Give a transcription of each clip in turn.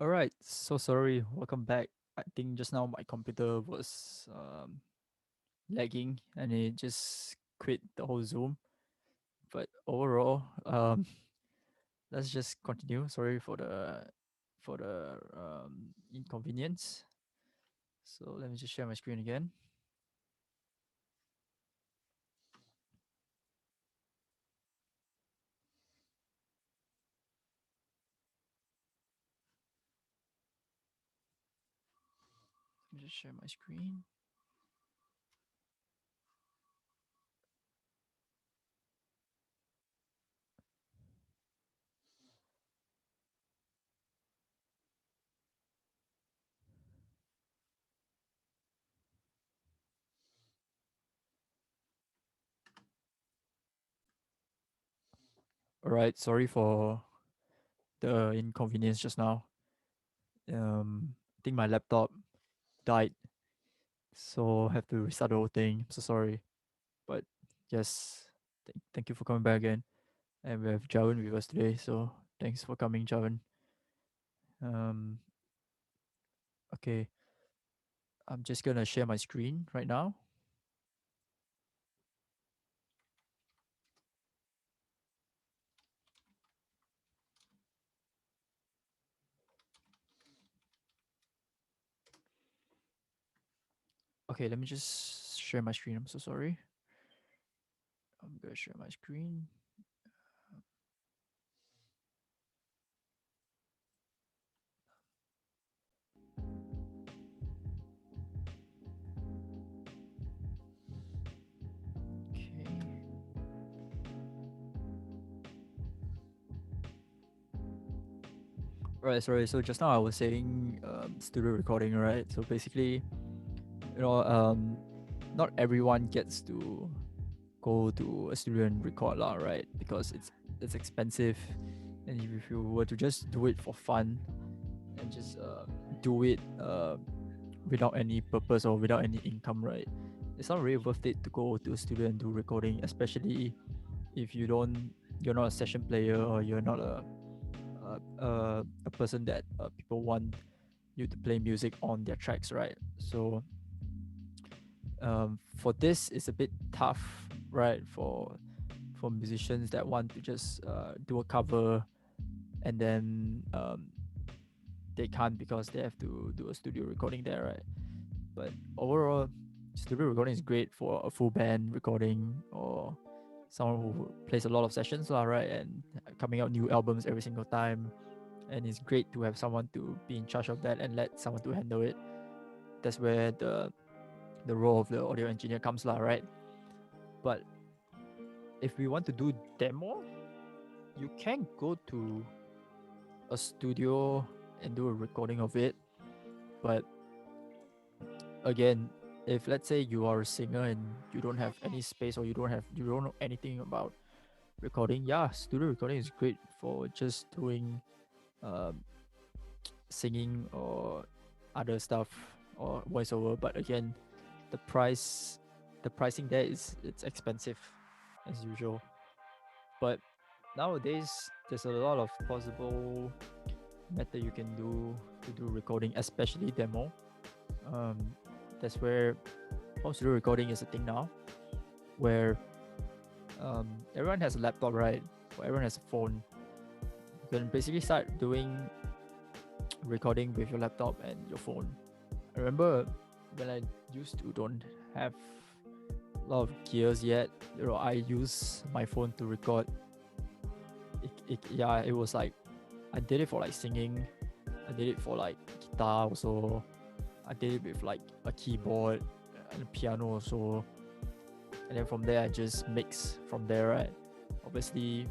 All right, so sorry. Welcome back. I think just now my computer was lagging and it just quit the whole Zoom. But overall, let's just continue. Sorry for the inconvenience. So let me just share my screen again. Let me just share my screen. All right, sorry for the inconvenience just now. I think my laptop died, so I have to restart the whole thing. I'm so sorry. But yes, thank you for coming back again. And we have Javan with us today. So thanks for coming, Javan. Um, okay, I'm just gonna share my screen right now. Okay, let me just share my screen. I'm so sorry. I'm gonna share my screen. Okay. Right, sorry. So just now I was saying studio recording, right? So basically, you know, not everyone gets to go to a studio and record lah, right? Because it's expensive, and if you were to just do it for fun and just do it without any purpose or without any income, right? It's not really worth it to go to a studio and do recording, especially if you're not a session player or you're not a person that people want you to play music on their tracks, right? So for this, it's a bit tough, right? For musicians that want to just do a cover and then they can't because they have to do a studio recording there, right? But overall, studio recording is great for a full band recording or someone who plays a lot of sessions, lah, right? And coming out new albums every single time. And it's great to have someone to be in charge of that and let someone to handle it. That's where the role of the audio engineer comes, lah, right? But if we want to do demo, you can go to a studio and do a recording of it. But again, if let's say you are a singer and you don't have any space or you don't know anything about recording, yeah, studio recording is great for just doing um, singing or other stuff or voiceover. But again, the price the pricing there is it's expensive as usual. But nowadays there's a lot of possible method you can do to do recording, especially demo. um, that's where home studio recording is a thing now, where everyone has a laptop, right? Or everyone has a phone. You can basically start doing recording with your laptop and your phone. I remember when I used to don't have a lot of gears yet, I use my phone to record. Yeah, it was like I did it for like singing. I did it for like guitar also. I did it with like a keyboard and a piano also. And then from there I just mix from there, right? Obviously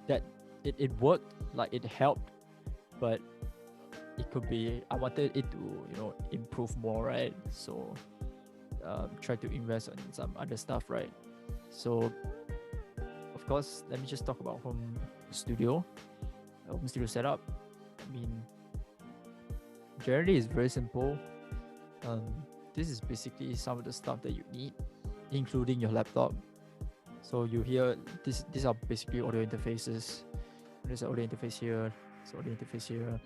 that it worked, like it helped, but it could be I wanted it to, improve more, right? So try to invest on some other stuff, right? So of course, let me just talk about studio home studio setup. I mean, generally it's very simple. um, this is basically some of the stuff that you need, including your laptop. So you hear these are basically audio interfaces. There's an audio interface here, there's an audio interface here.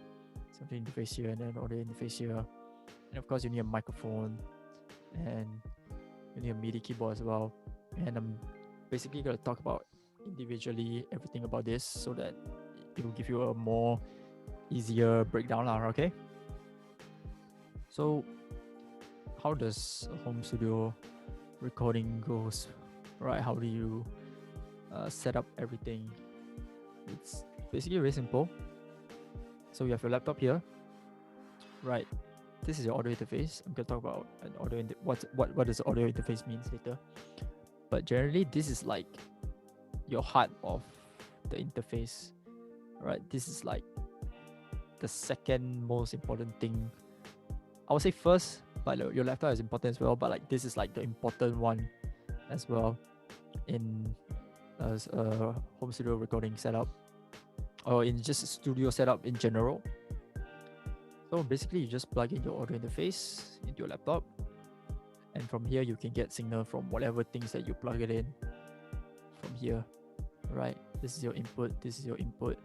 something interface here, and then audio interface here. And of course, you need a microphone, and you need a MIDI keyboard as well. And I'm basically going to talk about individually everything about this so that it will give you a more easier breakdown, okay? So how does a home studio recording goes, right? How do you set up everything? It's basically very simple. So you have your laptop here, right? This is your audio interface. I'm gonna talk about an audio. What does audio interface means later. But generally, this is like your heart of the interface, right? This is like the second most important thing. I would say first, but your laptop is important as well. But like this is like the important one as well in a home studio recording setup, or in just a studio setup in general. So basically, you just plug in your audio interface into your laptop, and from here you can get signal from whatever things that you plug it in from here, right? This is your input, this is your input.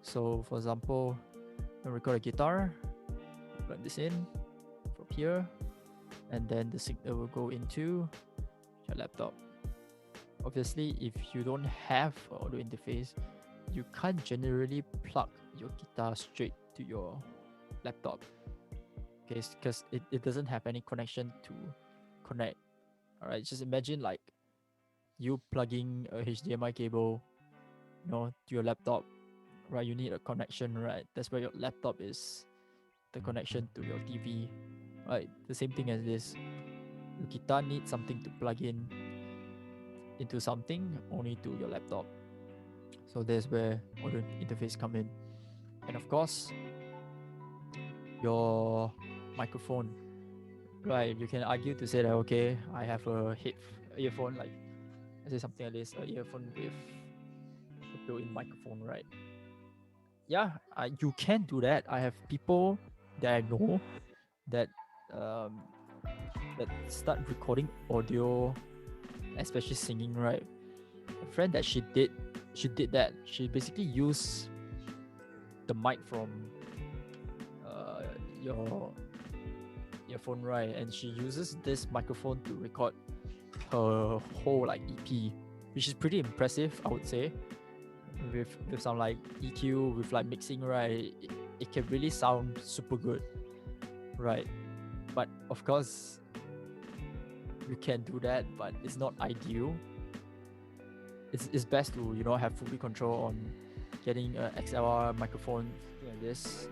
So for example, you record a guitar, plug this in from here, and then the signal will go into your laptop. Obviously, if you don't have an audio interface, you can't generally plug your guitar straight to your laptop, okay? Because it doesn't have any connection to connect. All right, just imagine like you plugging a HDMI cable, to your laptop, right? You need a connection, right? That's where your laptop is the connection to your TV, right? The same thing as this. Your guitar needs something to plug in into something, only to your laptop. So there's where audio interface come in. And of course, your microphone, right? You can argue to say that, okay, I have a earphone, like I say something like this, a earphone with a built-in microphone, right? Yeah, you can do that. I have people that I know that um, that start recording audio, especially singing, right? A friend that she did that. She basically used the mic from your earphone, right? And she uses this microphone to record her whole like EP, which is pretty impressive, I would say. With some like EQ, with like mixing, right? It can really sound super good, right? But of course, you can do that, but it's not ideal. It's best to have full control on getting an XLR microphone like this,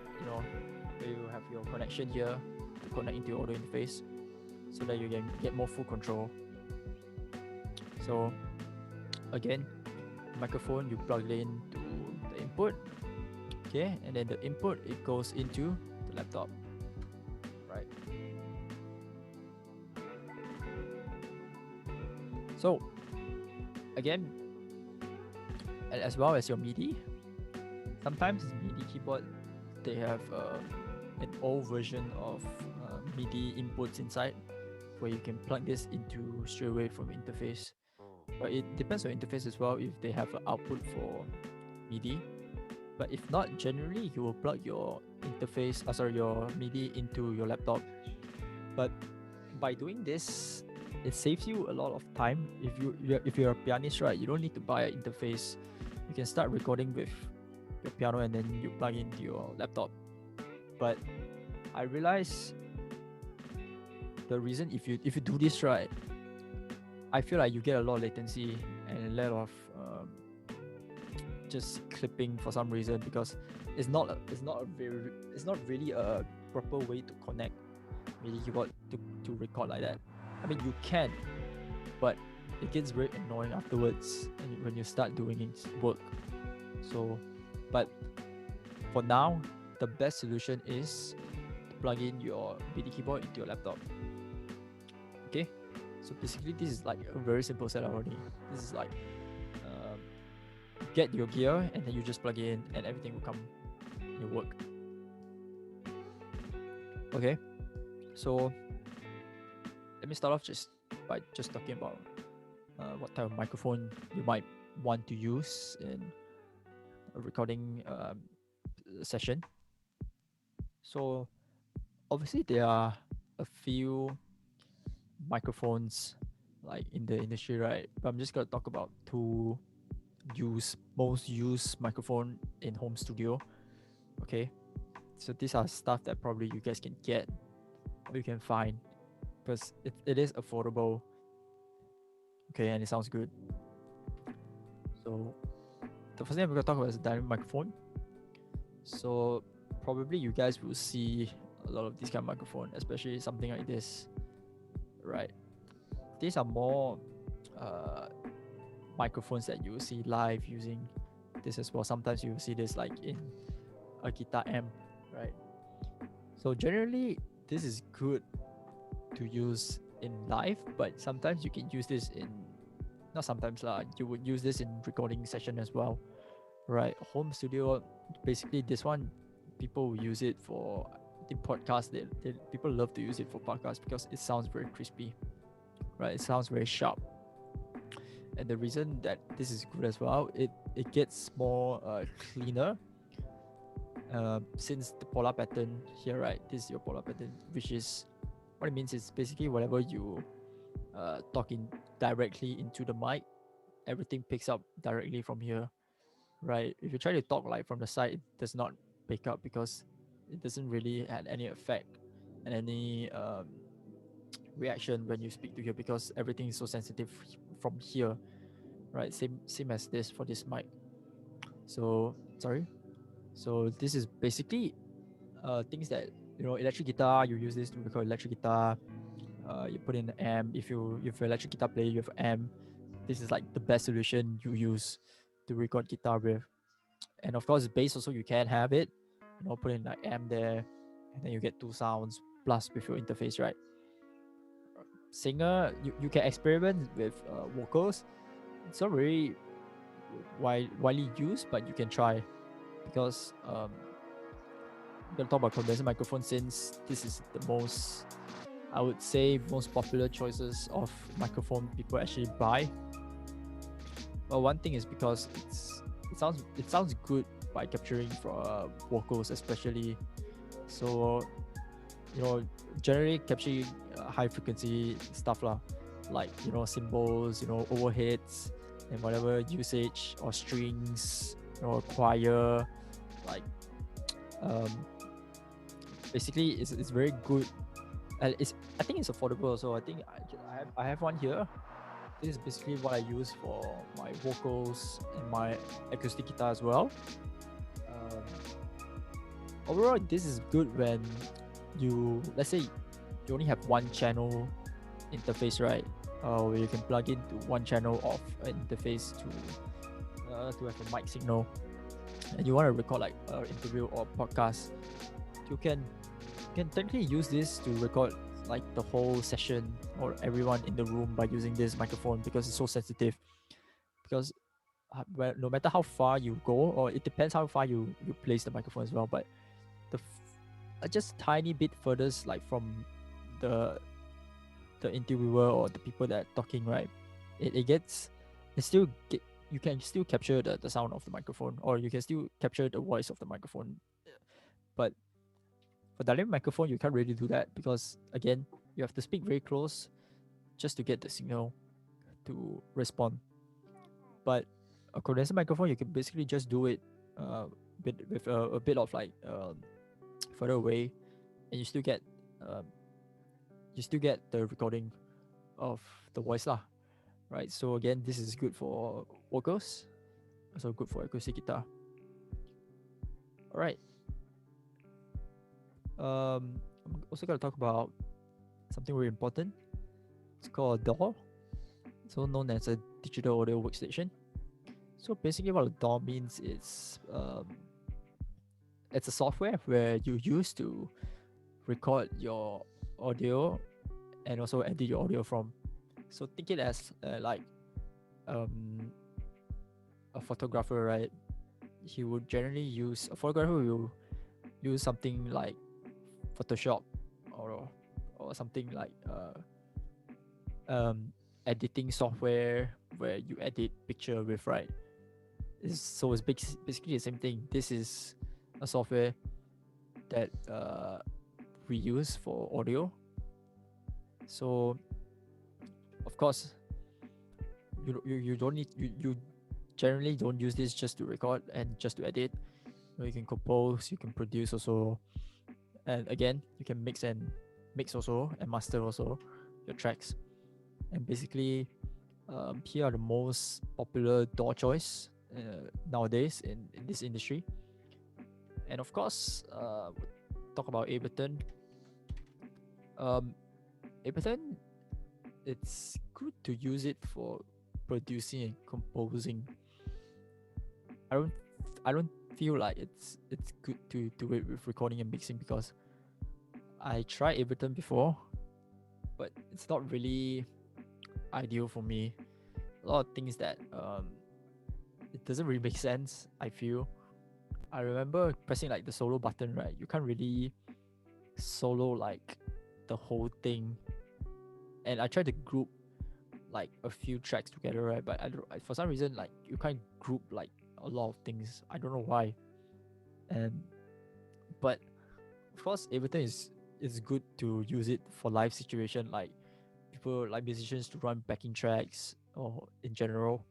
where you have your connection here to connect into your audio interface, so that you can get more full control. So again, microphone, you plug it into the input, okay, and then the input, it goes into the laptop, right? So again, as well as your MIDI, sometimes MIDI keyboard, they have an old version of MIDI inputs inside, where you can plug this into straight away from interface. But it depends on interface as well, if they have an output for MIDI. But if not, generally you will plug your your MIDI into your laptop. But by doing this, it saves you a lot of time. If you're a pianist, right, you don't need to buy an interface. You can start recording with your piano, and then you plug into your laptop. But I realize the reason, if you do this right, I feel like you get a lot of latency and a lot of just clipping for some reason, because it's not really a proper way to connect MIDI keyboard to record like that. I mean, you can, but it gets very annoying afterwards when you start doing its work. So, but for now, the best solution is to plug in your MIDI keyboard into your laptop. Okay, so basically this is like a very simple setup already. This is like get your gear, and then you just plug in, and everything will come in your work. Okay, so let me start off by talking about what type of microphone you might want to use in a recording session. So obviously there are a few microphones like in the industry, right? But I'm just gonna talk about two most used microphone in home studio. Okay, so these are stuff that probably you guys can get or you can find because it is affordable. Okay, and it sounds good. So the first thing I'm gonna talk about is the dynamic microphone. So probably you guys will see a lot of this kind of microphone, especially something like this, right? These are more uh, microphones that you will see live using this as well. Sometimes you will see this like in a guitar amp, right? So generally, this is good to use in live, but sometimes you can use this in not sometimes lah. You would use this in recording session as well, right? Home studio, basically this one, people will use it for the podcast. People love to use it for podcasts because it sounds very crispy, right? It sounds very sharp. And the reason that this is good as well, it gets more cleaner. Since the polar pattern here, right? This is your polar pattern, which is what it means is basically whatever you talking directly into the mic, everything picks up directly from here, right? If you try to talk like from the side, it does not pick up because it doesn't really have any effect and any reaction when you speak to here because everything is so sensitive from here, right? Same as this for this mic. So sorry. So this is basically things that electric guitar. You use this to record electric guitar. You put in the amp. If you're electric guitar player, you have amp. This is like the best solution you use to record guitar with. And of course, bass also you can have it. Put in like amp there, and then you get two sounds plus with your interface, right? Singer, you can experiment with vocals. It's not very widely used, but you can try because I'm gonna talk about condenser microphone since this is the most, I would say, most popular choices of microphone people actually buy. Well, one thing is because it sounds good by capturing for vocals, especially. So generally capturing high frequency stuff lah, like cymbals, overheads, and whatever usage or strings, choir, like um, basically it's very good. And I think it's affordable. So I think I have one here. This is basically what I use for my vocals and my acoustic guitar as well. Um, Overall, this is good when let's say you only have one channel interface, right? Where you can plug into one channel of an interface to have a mic signal, and you want to record like an interview or podcast. You can technically use this to record like the whole session or everyone in the room by using this microphone because it's so sensitive. Because no matter how far you go, or it depends how far you place the microphone as well, but just tiny bit further, like from the interviewer or the people that are talking, right? You can still capture the sound of the microphone, or you can still capture the voice of the microphone. But for dynamic microphone, you can't really do that because again, you have to speak very close just to get the signal to respond. But a condenser microphone, you can basically just do it with a bit of like further away, and you still get the recording of the voice lah, right? So again, this is good for vocals, also good for acoustic guitar. All right. I'm also gonna talk about something very important. It's called a DAW, so known as a digital audio workstation. So basically, what a DAW means is it's a software where you use to record your audio and also edit your audio from. So think it as like a photographer, right? He would generally use a photographer will use something like Photoshop or something like editing software where you edit picture with, right? So it's basically the same thing. This is a software that we use for audio. So of course, you don't need you generally don't use this just to record and just to edit. You can compose, you can produce also, and again you can mix also and master also your tracks. And basically, here are the most popular DAW choice nowadays in this industry. And of course, talk about Ableton. Um, Ableton, it's good to use it for producing and composing. I don't I don't feel like it's good to do it with recording and mixing, because I tried Ableton before, but it's not really ideal for me. A lot of things that it doesn't really make sense, I feel. I remember pressing like the solo button, right? You can't really solo like the whole thing. And I tried to group like a few tracks together, right? But for some reason, like you can't group like a lot of things. I don't know why. And but of course, Ableton is good to use it for live situation, like people like musicians to run backing tracks, or in general.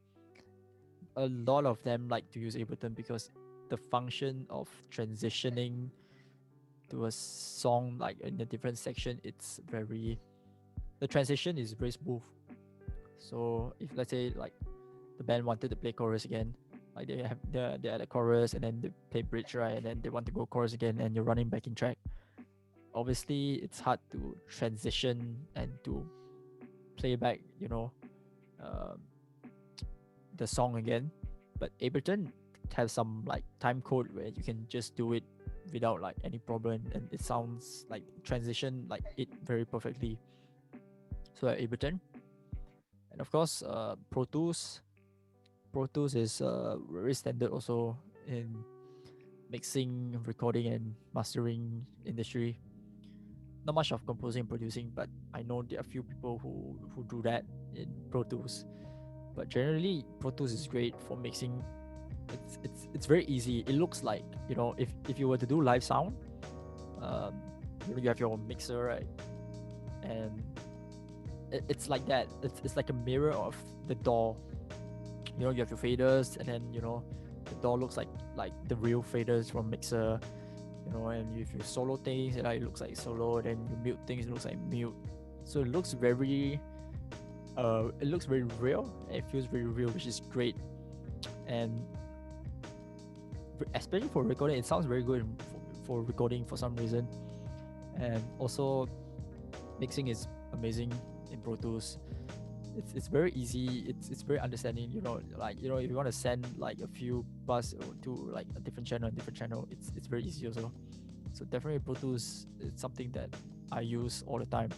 A lot of them like to use Ableton because the function of transitioning to a song like in a different section, the transition is very smooth. So if let's say like the band wanted to play chorus again, like they're at the chorus and then they play bridge, right, and then they want to go chorus again and you're running backing track, obviously it's hard to transition and to play back, um, the song again. But Ableton has some like time code where you can just do it without like any problem, and it sounds like transition like it very perfectly. So Ableton, and of course Pro Tools. Pro Tools is very standard also in mixing, recording, and mastering industry. Not much of composing and producing, but I know there are a few people who do that in Pro Tools. But generally, Pro Tools is great for mixing. It's very easy. It looks like, if you were to do live sound, um, you have your mixer, right, and it's like that. It's like a mirror of the DAW. You have your faders, and then the DAW looks like the real faders from mixer. And if you solo things, it looks like solo. Then you mute things, it looks like mute. So it looks very real. It feels very real, which is great. And especially for recording, it sounds very good for recording for some reason. And also, mixing is amazing in Pro Tools. It's very easy. It's very understanding. If you want to send like a few bus to like a different channel, it's very easy also. So definitely Pro Tools is something that I use all the time.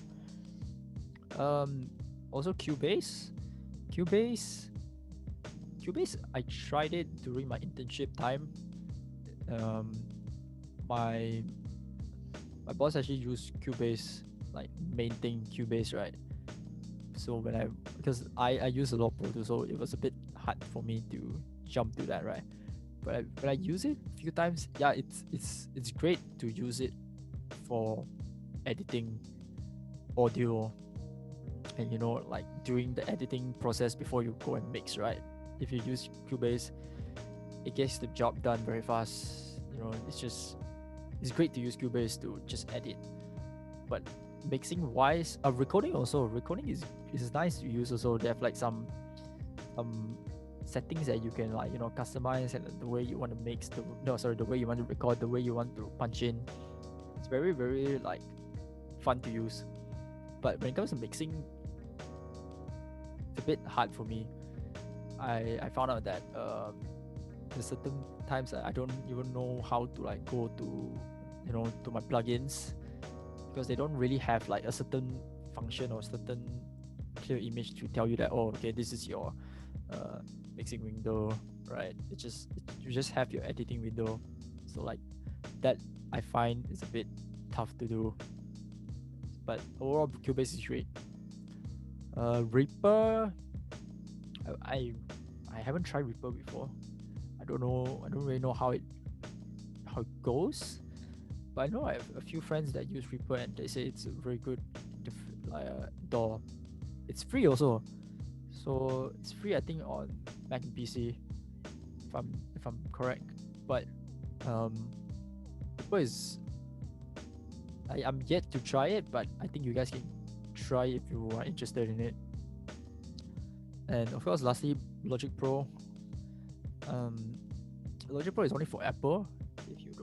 Also Cubase. Cubase. I tried it during my internship time. My boss actually used Cubase, like main thing Cubase, right? So because I use a lot of Pro Tools, so it was a bit hard for me to jump to that, right? But when I use it a few times, yeah, it's great to use it for editing audio, and like during the editing process before you go and mix, right? If you use Cubase, it gets the job done very fast. It's great to use Cubase to just edit. But mixing wise, recording is nice to use also. They have like some settings that you can like customize, and the way you want to mix the way you want to record, the way you want to punch in. It's very, very like fun to use. But when it comes to mixing, it's a bit hard for me. I found out that there's certain times that I don't even know how to like go to to my plugins, because they don't really have like a certain function or certain clear image to tell you that, oh, okay, this is your mixing window, right? You just have your editing window. So like that, I find is a bit tough to do. But overall, Cubase is great. Reaper, I haven't tried Reaper before. I don't really know how it goes. But I know I have a few friends that use Reaper and they say it's a very good DAW. It's free also, so it's free I think on Mac and PC if I'm correct. But um, Reaper is I'm yet to try it, but I think you guys can try if you are interested in it. And of course, lastly, Logic Pro. Um, Logic Pro is only for Apple if you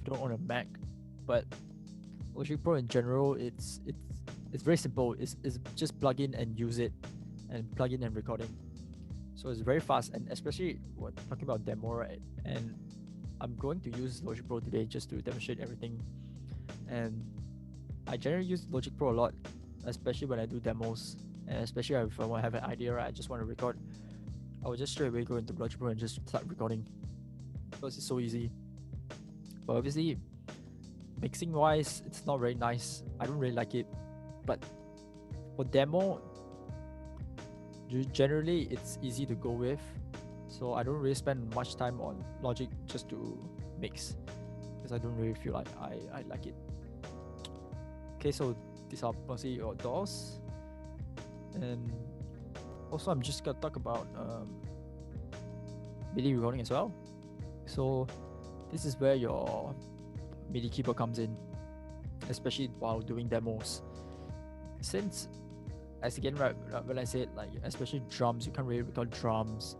don't own a Mac, but Logic Pro in general, it's very simple. It's just plug in and use it, and plug in and recording. So it's very fast, and especially when talking about demo, right? And I'm going to use Logic Pro today just to demonstrate everything. And I generally use Logic Pro a lot, especially when I do demos, and especially if I want to have an idea, right? I just want to record. I will just straight away go into Logic Pro and just start recording because it's so easy. But obviously, mixing wise, it's not very nice. I don't really like it. But for demo, generally it's easy to go with. So I don't really spend much time on Logic just to mix because I don't really feel like I like it. Okay, so these are mostly your DAWs. And also I'm just gonna talk about MIDI recording as well. So this is where your MIDI keyboard comes in, especially while doing demos. Since, as again, right, when I said like, especially drums, you can't really record drums,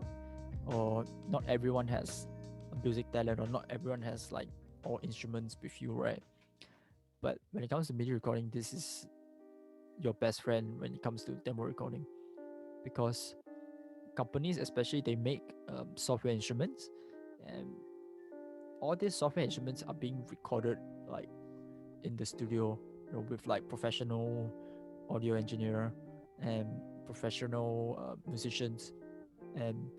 or not everyone has a music talent, or not everyone has like all instruments with you, right? But when it comes to MIDI recording, this is your best friend when it comes to demo recording, because companies, especially, they make software instruments, and all these software instruments are being recorded like in the studio, with like professional audio engineer and professional musicians. And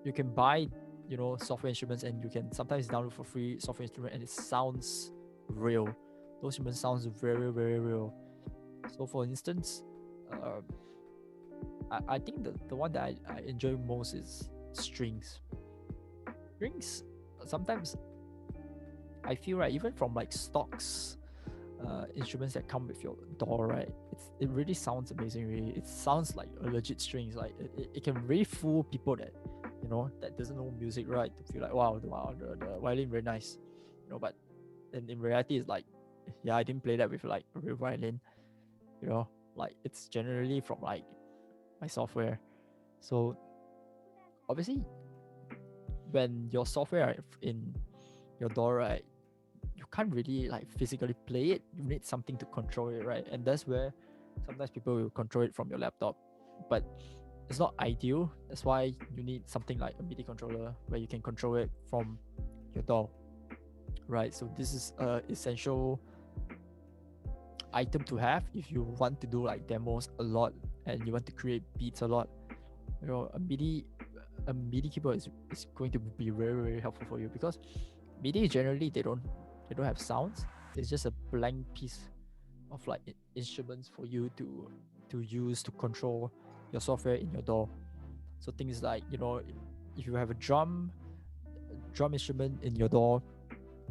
you can buy software instruments, and you can sometimes download for free software instrument, and it sounds real. Those instruments sounds very, very real. So for instance, I think the one that I enjoy most is strings. Sometimes I feel, right, even from like stocks instruments that come with your DAW, right, it really sounds amazing. Really, it sounds like a legit strings. Like it can really fool people that that doesn't know music, right, to feel like wow, the violin very nice, but in reality it's like, yeah, I didn't play that with like a real violin, like it's generally from like my software. So obviously when your software in your DAW, right, you can't really like physically play it. You need something to control it, right? And that's where sometimes people will control it from your laptop, but it's not ideal. That's why you need something like a MIDI controller where you can control it from your DAW, right? So this is a essential item to have if you want to do like demos a lot and you want to create beats a lot. A MIDI keyboard is going to be very, very helpful for you, because MIDI generally they don't have sounds. It's just a blank piece of like instruments for you to use to control your software in your DAW. So things like, if you have a drum instrument in your DAW,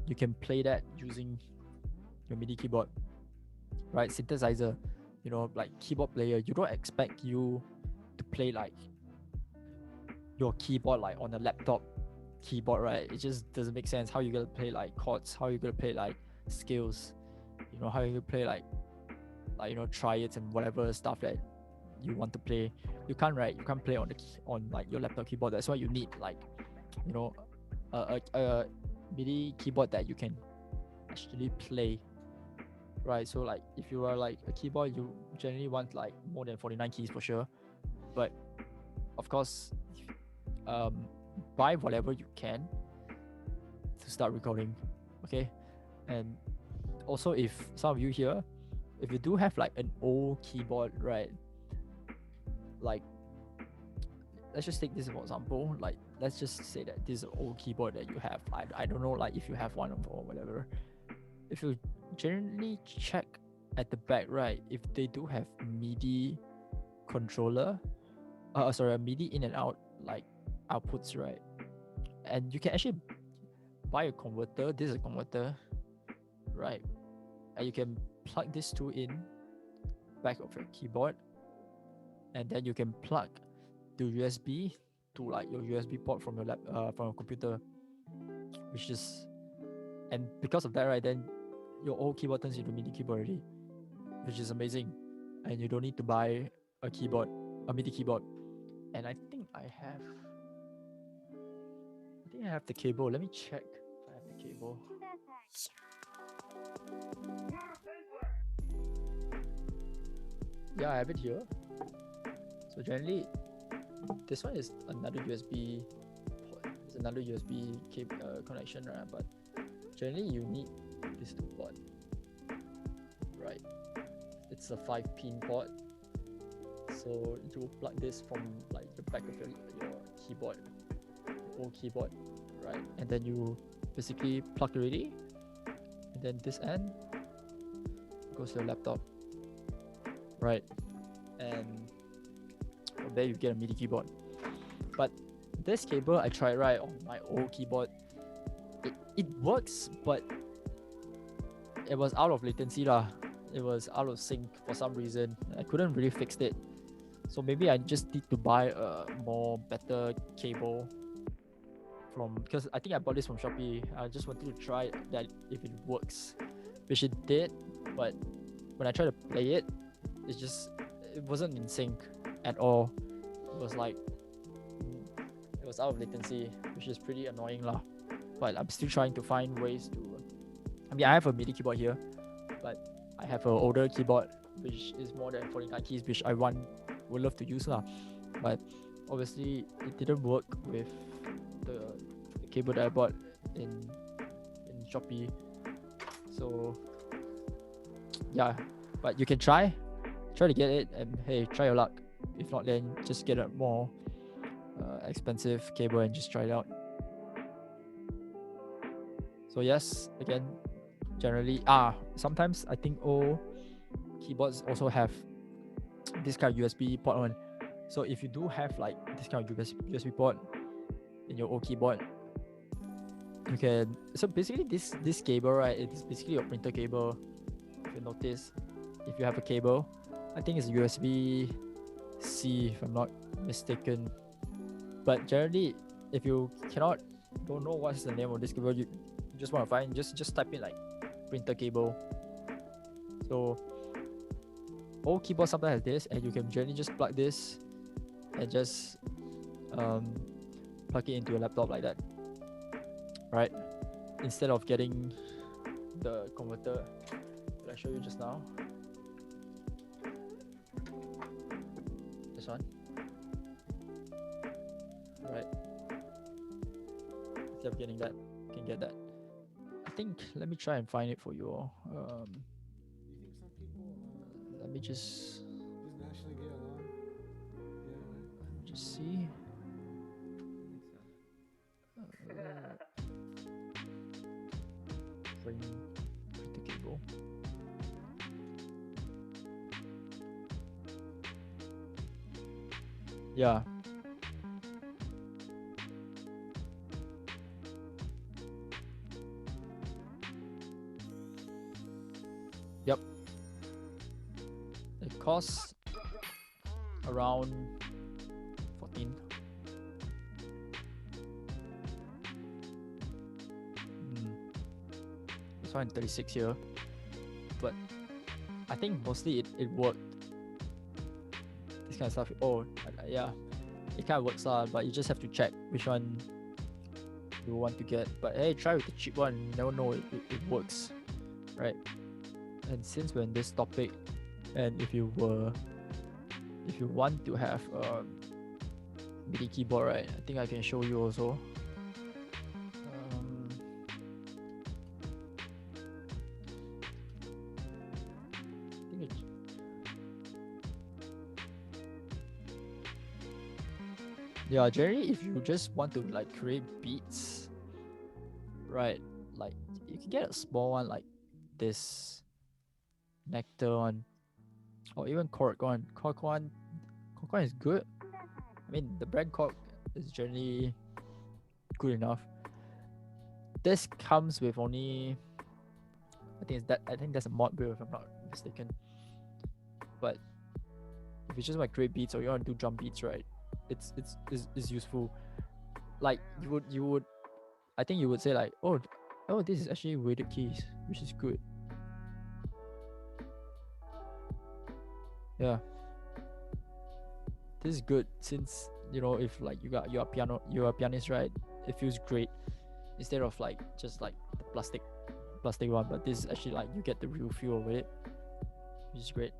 you can play that using your MIDI keyboard, right? Synthesizer, like keyboard player, you don't expect you to play like your keyboard like on a laptop keyboard, right? It just doesn't make sense. How you gonna play like chords? How you gonna play like scales? How you gonna play like triads and whatever stuff that you want to play? You can't, right? You can't play on like your laptop keyboard. That's why you need like a MIDI keyboard that you can actually play, right? So like if you are like a keyboard, you generally want like more than 49 keys for sure. But of course, buy whatever you can to start recording, okay? And also, if some of you here, if you do have like an old keyboard, right, like let's just take this for example, like let's just say that this is an old keyboard that you have. I don't know, like if you have one or whatever. If you generally check at the back, right, if they do have MIDI controller, a MIDI in and out like outputs, right, and you can actually buy a converter. This is a converter. right? And you can plug this two in back of your keyboard, and then you can plug the USB to like your USB port from your from your computer, which is, and because of that, right, then your old keyboard turns into MIDI keyboard already, which is amazing, and you don't need to buy a MIDI keyboard. And I think I have the cable. Let me check if I have the cable. Yeah, I have it here. So generally, this one is another USB port. It's another USB connection, right? But generally, you need this two port, right? It's a 5-pin port. So you plug this from like the back of your keyboard, old keyboard, right? And then you basically plug already, and then this end goes to your laptop, right? And from there you get a MIDI keyboard. But this cable I tried right on my old keyboard. It works, but it was out of latency lah. It was out of sync for some reason. I couldn't really fix it. So maybe I just need to buy a better cable because I think I bought this from Shopee. I just wanted to try that if it works, which it did. But when I tried to play it, it wasn't in sync at all. It was like it was out of latency, which is pretty annoying lah. But I'm still trying to find ways to. I mean, I have a MIDI keyboard here, but I have an older keyboard which is more than 49 keys, which I would love to use lah. But obviously, it didn't work with the cable that I bought in Shopee. So yeah, but you can try to get it, and hey, try your luck. If not, then just get a more expensive cable and just try it out. So yes, again, generally sometimes I think all keyboards also have this kind of USB port on. So if you do have like this kind of USB port in your old keyboard, you can. So basically, this cable, right? It's basically your printer cable. If you notice, if you have a cable, I think it's USB-C if I'm not mistaken. But generally, if you don't know what's the name of this cable, you just want to find, just type in like printer cable. So old keyboard sometimes has this, and you can generally just plug this and just plug it into your laptop like that, right? Instead of getting the converter that I showed you just now. This one, right? Instead of getting that, you can get that. I think, let me try and find it for you all. Let me just actually get along. Yeah. Just see. Bring the cable. Yeah. Yep. It costs around 14. This one 36 here, but I think mostly it worked. This kind of stuff. Oh, yeah, it kind of works but you just have to check which one you want to get. But hey, try with the cheap one. You never know, it works, right? And since we're in this topic, and if you want to have a MIDI keyboard, right, I think I can show you also. Yeah, generally, if you just want to like create beats, right, like you can get a small one like this Nectar one, or even Cork one. Cork one is good. I mean, the brand Cork is generally good enough. This comes with only, I I think that's a mod build if I'm not mistaken. But if you just want to create beats or you want to do drum beats, right? It's useful. Like you would I think you would say like, oh, this is actually weighted keys, which is good. Yeah, this is good since if like you're a pianist, right? It feels great instead of like just like the plastic one, but this is actually like you get the real feel of it, which is great.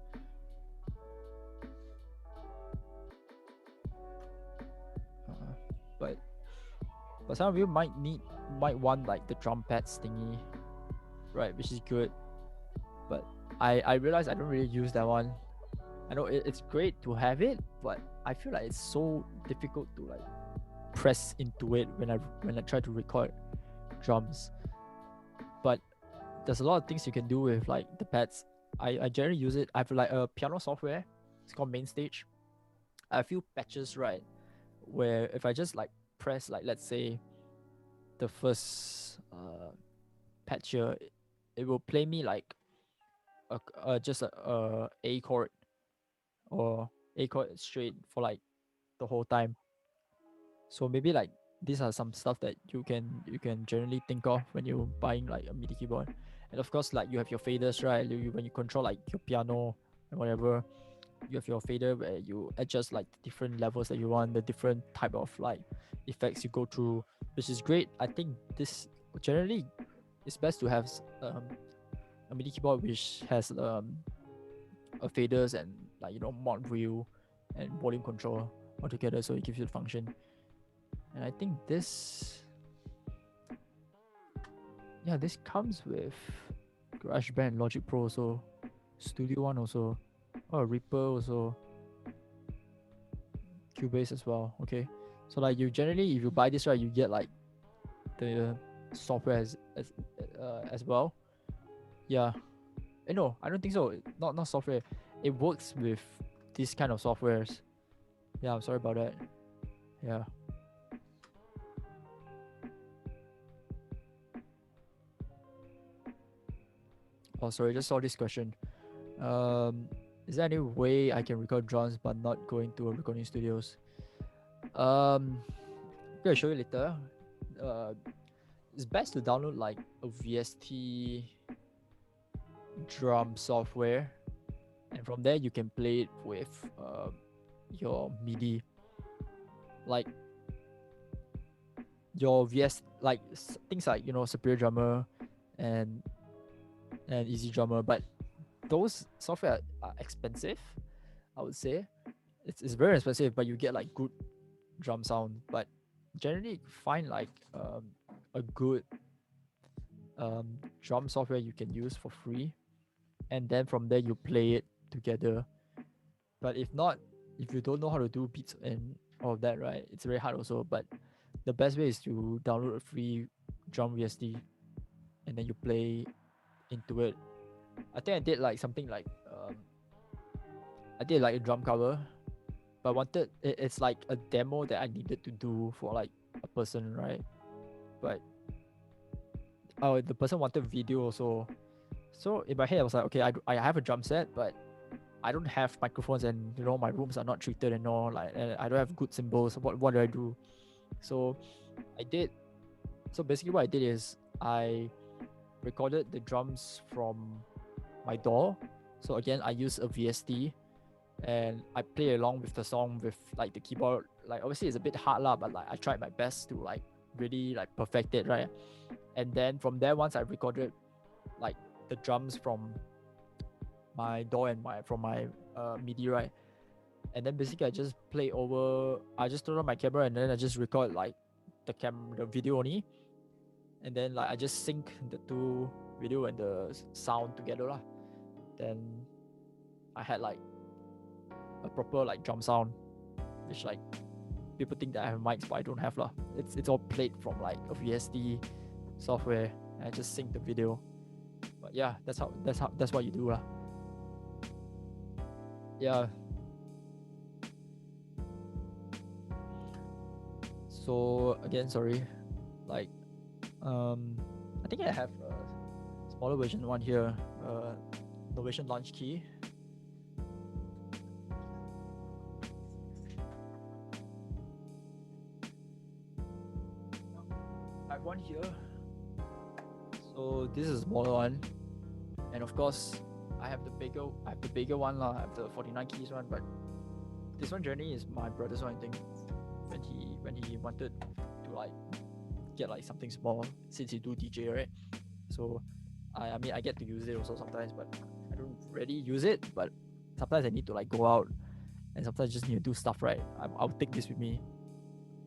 Uh, but some of you might want like the drum pads thingy, right? Which is good, but I realize I don't really use that one. I know it's great to have it, but I feel like it's so difficult to like press into it when I try to record drums. But there's a lot of things you can do with like the pads. I generally use it. I have like a piano software. It's called MainStage. I have a few patches, right, where if I just like press like let's say the first patch here, it will play me like just a chord or a chord straight for like the whole time. So maybe like these are some stuff that you can generally think of when you're buying like a MIDI keyboard. And of course, like you have your faders, right? When you control like your piano and whatever, you have your fader where you adjust like the different levels that you want, the different type of like effects you go through, which is great. I think this generally it's best to have a MIDI keyboard which has a faders and like mod wheel and volume control altogether, so it gives you the function. And I think this comes with GarageBand, Logic Pro also, Studio One also, Reaper also, Cubase as well. Okay, so like you generally if you buy this, right, you get like the software as well. Yeah, no, I don't think so. Not software. It works with this kind of softwares. Yeah, I'm sorry about that. Yeah. Oh, sorry, just saw this question. Is there any way I can record drums but not going to a recording studios? I'm gonna show you later. It's best to download like a VST drum software, and from there you can play it with your MIDI, like your VS, like things like Superior Drummer and Easy Drummer, but those software are expensive. I would say it's very expensive, but you get like good drum sound. But generally, find like a good drum software you can use for free, and then from there you play it together. But if not, if you don't know how to do beats and all of that, right, it's very hard also. But the best way is to download a free drum VST, and then you play into it. I think I did like something like I did like a drum cover, but it's like a demo that I needed to do for like a person, right? But the person wanted video also. So in my head I was like, okay, I have a drum set, but I don't have microphones, and my rooms are not treated and all, like, and I don't have good cymbals. What do I do? So I did. So basically, what I did is I recorded the drums from my DAW. So again, I use a VST, and I play along with the song with like the keyboard. Like obviously it's a bit hard lah, but like I tried my best to like really like perfect it, right? And then from there, once I recorded like the drums from my DAW and my MIDI, right? And then basically I just play over. I just turn on my camera and then I just record like the video only, and then like I just sync the two video and the sound together lah. Then I had like a proper like drum sound, which like people think that I have mics, but I don't have lah. It's all played from like a VST software, and I just sync the video. But yeah, that's what you do lah. Yeah. So again, sorry. Like, I think I have smaller version one here, Novation launch key. I have one here. So this is a smaller one, and of course I have the bigger one lah. I have the 49 keys one, but this one Journey is my brother's one, I think. When he wanted to like get like something small, since he do DJ, right? So I mean I get to use it also sometimes, but I don't really use it. But sometimes I need to like go out, and sometimes I just need to do stuff, right? I'll take this with me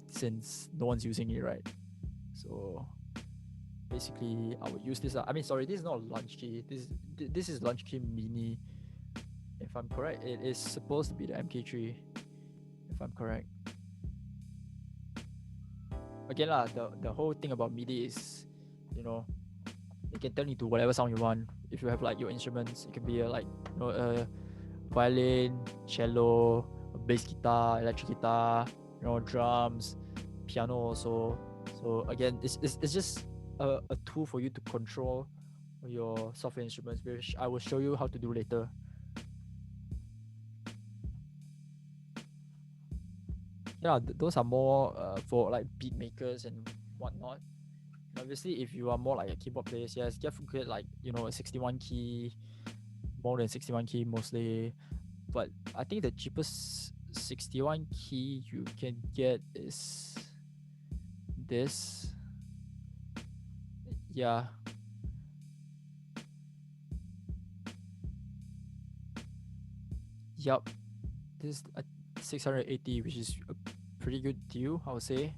since no one's using it, right? So basically I would use this. I mean, sorry, this is not a launch key. This is launch key mini. If I'm correct, it is supposed to be the MK3. If I'm correct. Again lah, the whole thing about MIDI is, you know, it can turn into whatever sound you want. If you have like your instruments, it can be a violin, cello, a bass guitar, electric guitar, drums, piano also. So again, it's just a tool for you to control your software instruments, which I will show you how to do later. Yeah, those are more for like beat makers and whatnot. Obviously, if you are more like a keyboard player, yes, you have to get like a 61 key, more than 61 key mostly. But I think the cheapest 61 key you can get is this. Yeah. Yup. This is 680, which is a pretty good deal, I would say.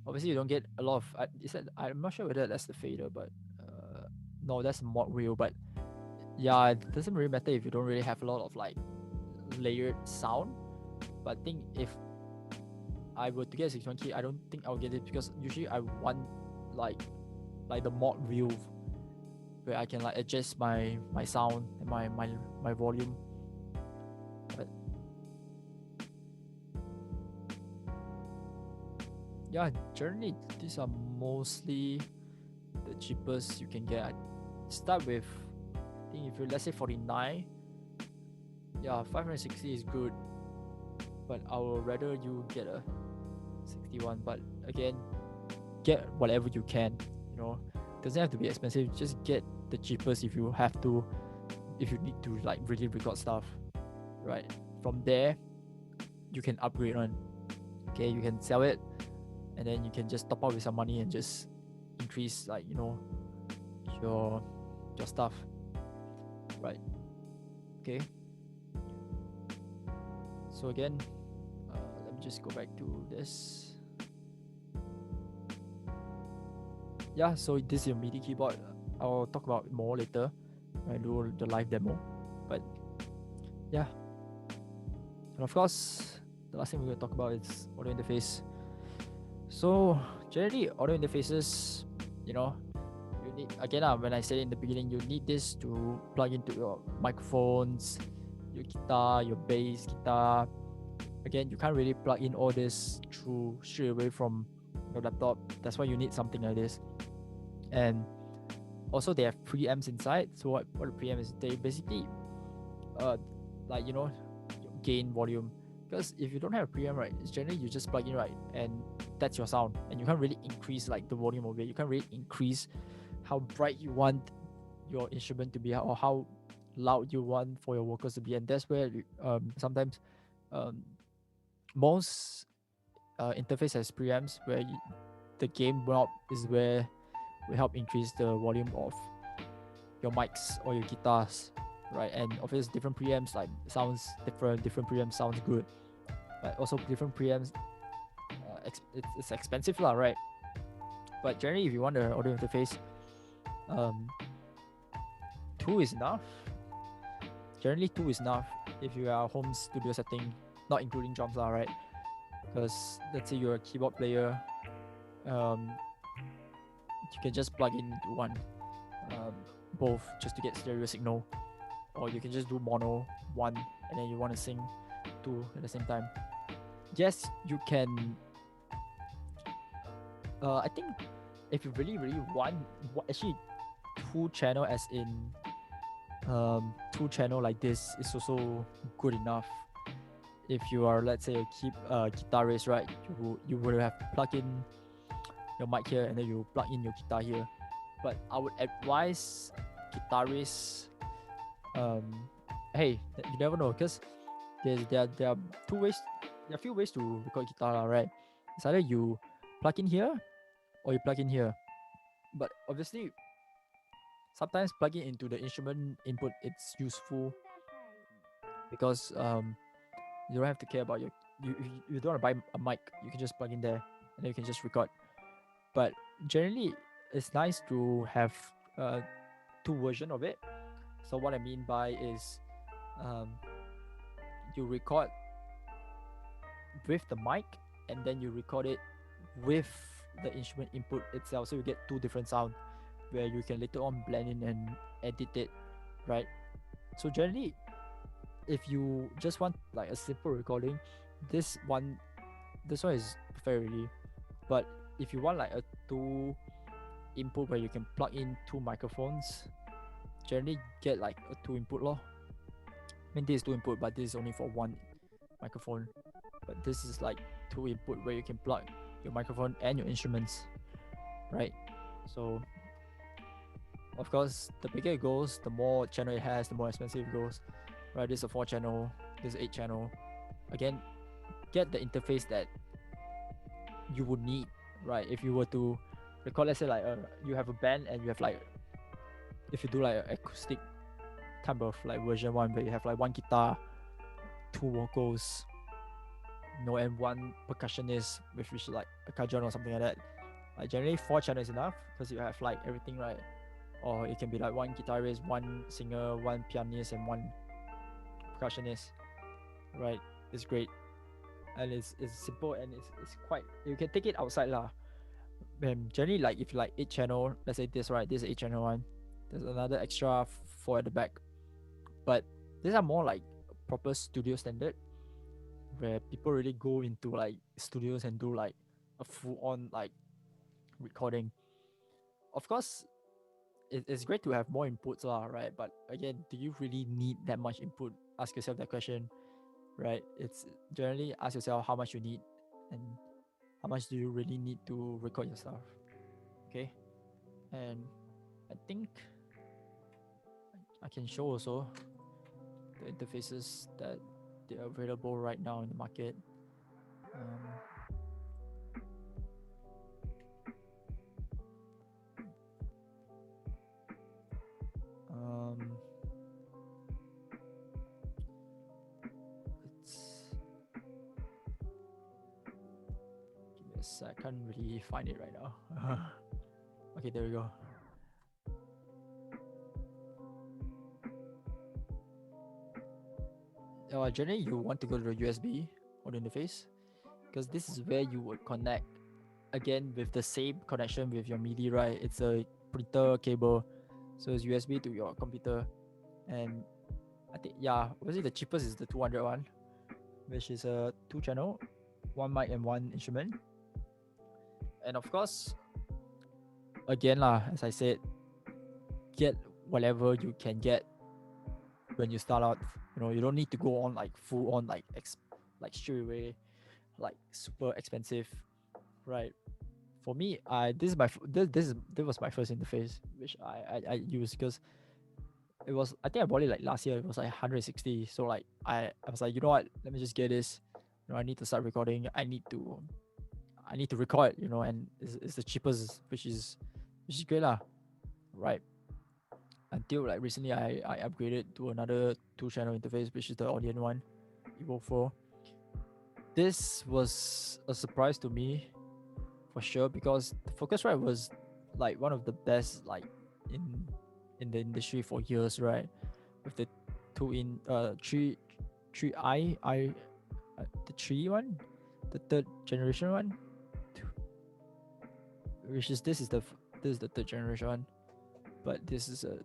Obviously, you don't get a lot of. I'm not sure whether that's the fader, but no, that's mod wheel. But yeah, it doesn't really matter if you don't really have a lot of like layered sound. But I think if I were to get a 61 key, I don't think I'll get it, because usually I want like the mod wheel where I can like adjust my sound and my volume. But yeah, generally these are mostly the cheapest you can get. I start with, I think if you let's say 49, yeah, 560 is good, but I would rather you get a 61. But again, get whatever you can. Doesn't have to be expensive. Just get the cheapest if you have to, if you need to like really record stuff, right? From there, you can upgrade on. Okay, you can sell it, and then you can just top up with some money and just increase like your stuff, right? Okay. So again, let me just go back to this. Yeah, so this is your MIDI keyboard. I'll talk about it more later when I do the live demo. But yeah, and of course, the last thing we're going to talk about is audio interface. So generally, audio interfaces, you need, again, when I said in the beginning, you need this to plug into your microphones, your guitar, your bass guitar. Again, you can't really plug in all this through straight away from your laptop. That's why you need something like this. And also they have preamps inside. So what the preamp is, they basically gain volume. Because if you don't have a preamp, right, it's generally you just plug in, right, and that's your sound, and you can't really increase like the volume of it. You can't really increase how bright you want your instrument to be, or how loud you want for your vocals to be. And that's where sometimes most interface has preamps where the gain knob is where will help increase the volume of your mics or your guitars, right? And obviously different preamps like sounds different preamps sounds good, but also different preamps it's expensive lah, right? But generally, if you want the audio interface, 2 is enough. Generally 2 is enough if you are home studio setting, not including drums lah, right? Because let's say you're a keyboard player, you can just plug in into one, both, just to get stereo signal, or you can just do mono 1 and then you want to sing 2 at the same time. Yes, you can. I think if you really want, actually two channel, as in two channel like this, is also good enough. If you are, let's say, a guitarist, right, you would have plug in your mic here and then you plug in your guitar here. But I would advise guitarists, um, hey, you never know, because there are two ways, there are a few ways to record guitar, right? It's either you plug in here or you plug in here. But obviously, sometimes plugging into the instrument input it's useful because you don't have to care about you don't want to buy a mic. You can just plug in there and then you can just record. But generally, it's nice to have uh, two version of it. So what I mean by is um, you record with the mic and then you record it with the instrument input itself, so you get two different sound where you can later on blend in and edit it, right? So generally, if you just want like a simple recording, this one is perfect really. But if you want like a two input where you can plug in two microphones, generally get like a two input lor. I mean, this is two input, but this is only for one microphone. But this is like two input where you can plug your microphone and your instruments, right? So of course, the bigger it goes, the more channel it has, the more expensive it goes, right? This is a 4 channel, this is 8 channel. Again, get the interface that you would need, right? If you were to record, let's say like you have a band and you have like, if you do like an acoustic type of like version one where you have like one guitar, two vocals, and one percussionist with which like percussion or something like that. Like generally 4 channels is enough because you have like everything, right? Or it can be like one guitarist, one singer, one pianist, and one percussionist, right? It's great, and it's simple, and it's quite, you can take it outside lah. Generally, like if you like 8 channel, let's say this, right? This is 8 channel one. There's another extra 4 at the back, but these are more like proper studio standard, where people really go into like studios and do like a full on like recording. Of course, it's great to have more inputs lah, right? But again, do you really need that much input? Ask yourself that question, right? It's generally ask yourself how much you need and how much do you really need to record your stuff. Okay, and I think I can show also the interfaces that they are available right now in the market. Um, um, it's give me a sec. I can't really find it right now. Okay, there we go. Generally, you want to go to the USB or the interface because this is where you would connect again with the same connection with your MIDI, right? It's a printer cable, so it's USB to your computer. And I think, yeah, obviously the cheapest is the 200 one, which is a 2 channel, one mic and one instrument. And of course, again lah, as I said, get whatever you can get when you start out. You don't need to go on like full on like straight away like super expensive, right? For me, this was my first interface which I used, because it was, I think I bought it like last year. It was like 160. So like I was like, you know what? Let me just get this. I need to start recording. I need to record. And it's the cheapest, which is great lah, right? Until like recently, I upgraded to another 2 channel interface, which is the Audient One Evo4. This was a surprise to me, for sure, because the Focusrite was like one of the best like in the industry for years, right? With the 3 the 3 one, the 3rd generation one, which is this is the 3rd generation one, but this is a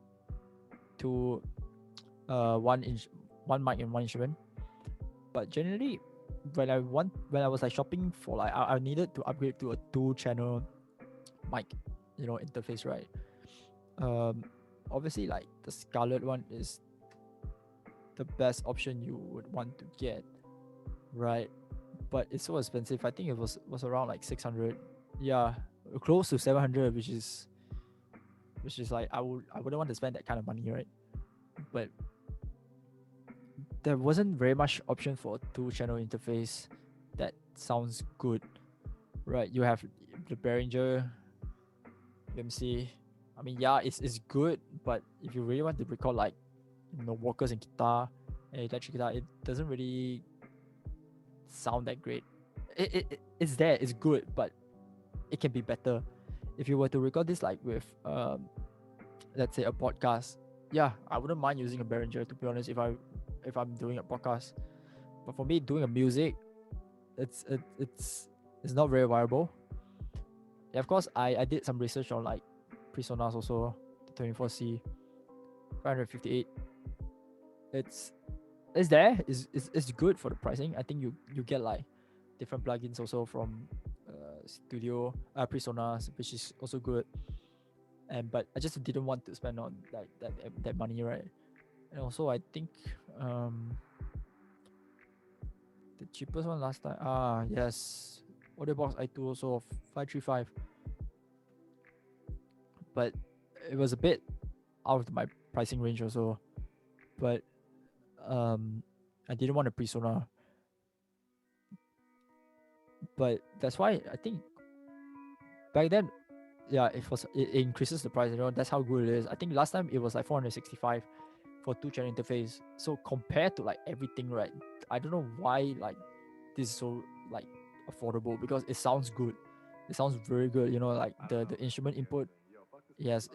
two one mic and one instrument. But generally, when I was like shopping for like I needed to upgrade to a 2 channel mic interface, right? obviously like the Scarlet one is the best option you would want to get, right? But it's so expensive. I think it was around like 600. Yeah, close to 700, which is like I wouldn't want to spend that kind of money, right? But there wasn't very much option for a two channel interface that sounds good, right? You have the Behringer UMC. I mean, yeah, it's good, but if you really want to record like vocals and guitar and electric guitar, it doesn't really sound that great. It's there, it's good, but it can be better. If you were to record this like with let's say a podcast, yeah, I wouldn't mind using a Behringer, to be honest, if I'm doing a podcast. But for me, doing a music, it's not very viable. Yeah, of course, I did some research on like Presonus also, the 24C 558. It's it's there. It's good for the pricing. I think you get like different plugins also from Studio Presonus, which is also good. And but I just didn't want to spend on like that money, right? And also I think um the cheapest one last time, yes, Audiobox i2 also 535, but it was a bit out of my pricing range also. But um I didn't want a Persona, but that's why I think back then, yeah, it increases the price. That's how good it is. I think last time it was like 465 for two channel interface. So compared to like everything, right? I don't know why like this is so like affordable, because it sounds good. It sounds very good. Like the instrument input. It has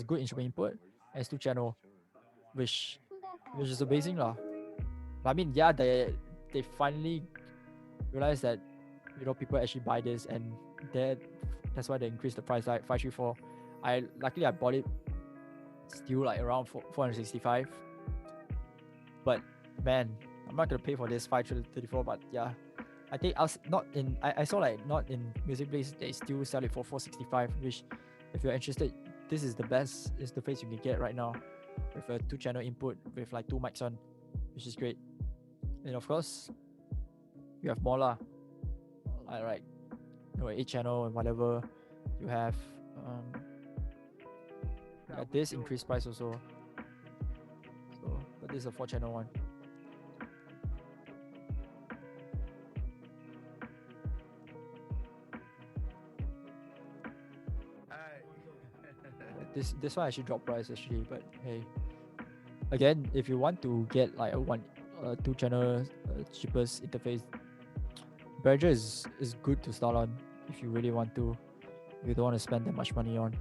good instrument input. And it's two channel, which which is amazing lah. I mean, yeah, they finally realized that people actually buy this, and that that's why they increased the price like 534. I bought it still like around 465, but man, I'm not gonna pay for this 534. But yeah, I think I was not in. I saw like not in Music Place they still sell it for 465. Which, if you're interested, this is the best interface you can get right now, with a two channel input with like two mics on, which is great. And of course, you have more lah, like 8 channel and whatever you have. Um, yeah, this increased price also. So, but this is a 4 channel one. This one actually dropped price actually, but hey, again, if you want to get like a 2 channel cheapest interface, Behringer is good to start on if you really want to. If you don't want to spend that much money on.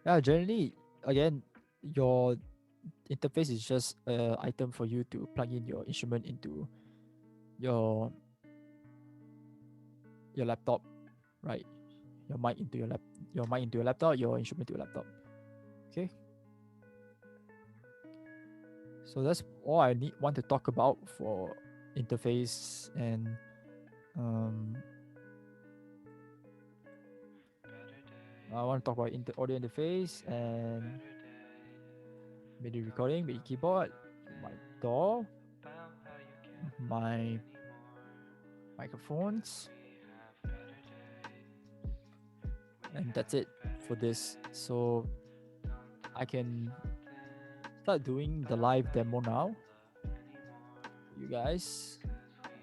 Yeah, generally, again, your interface is just an item for you to plug in your instrument into your laptop, right? Your mic into your laptop, your instrument to your laptop. Okay. So that's all I want to talk about for interface, and um, I want to talk about audio interface and MIDI recording, MIDI keyboard, my DAW, my microphones, and that's it for this. So I can start doing the live demo now, you guys.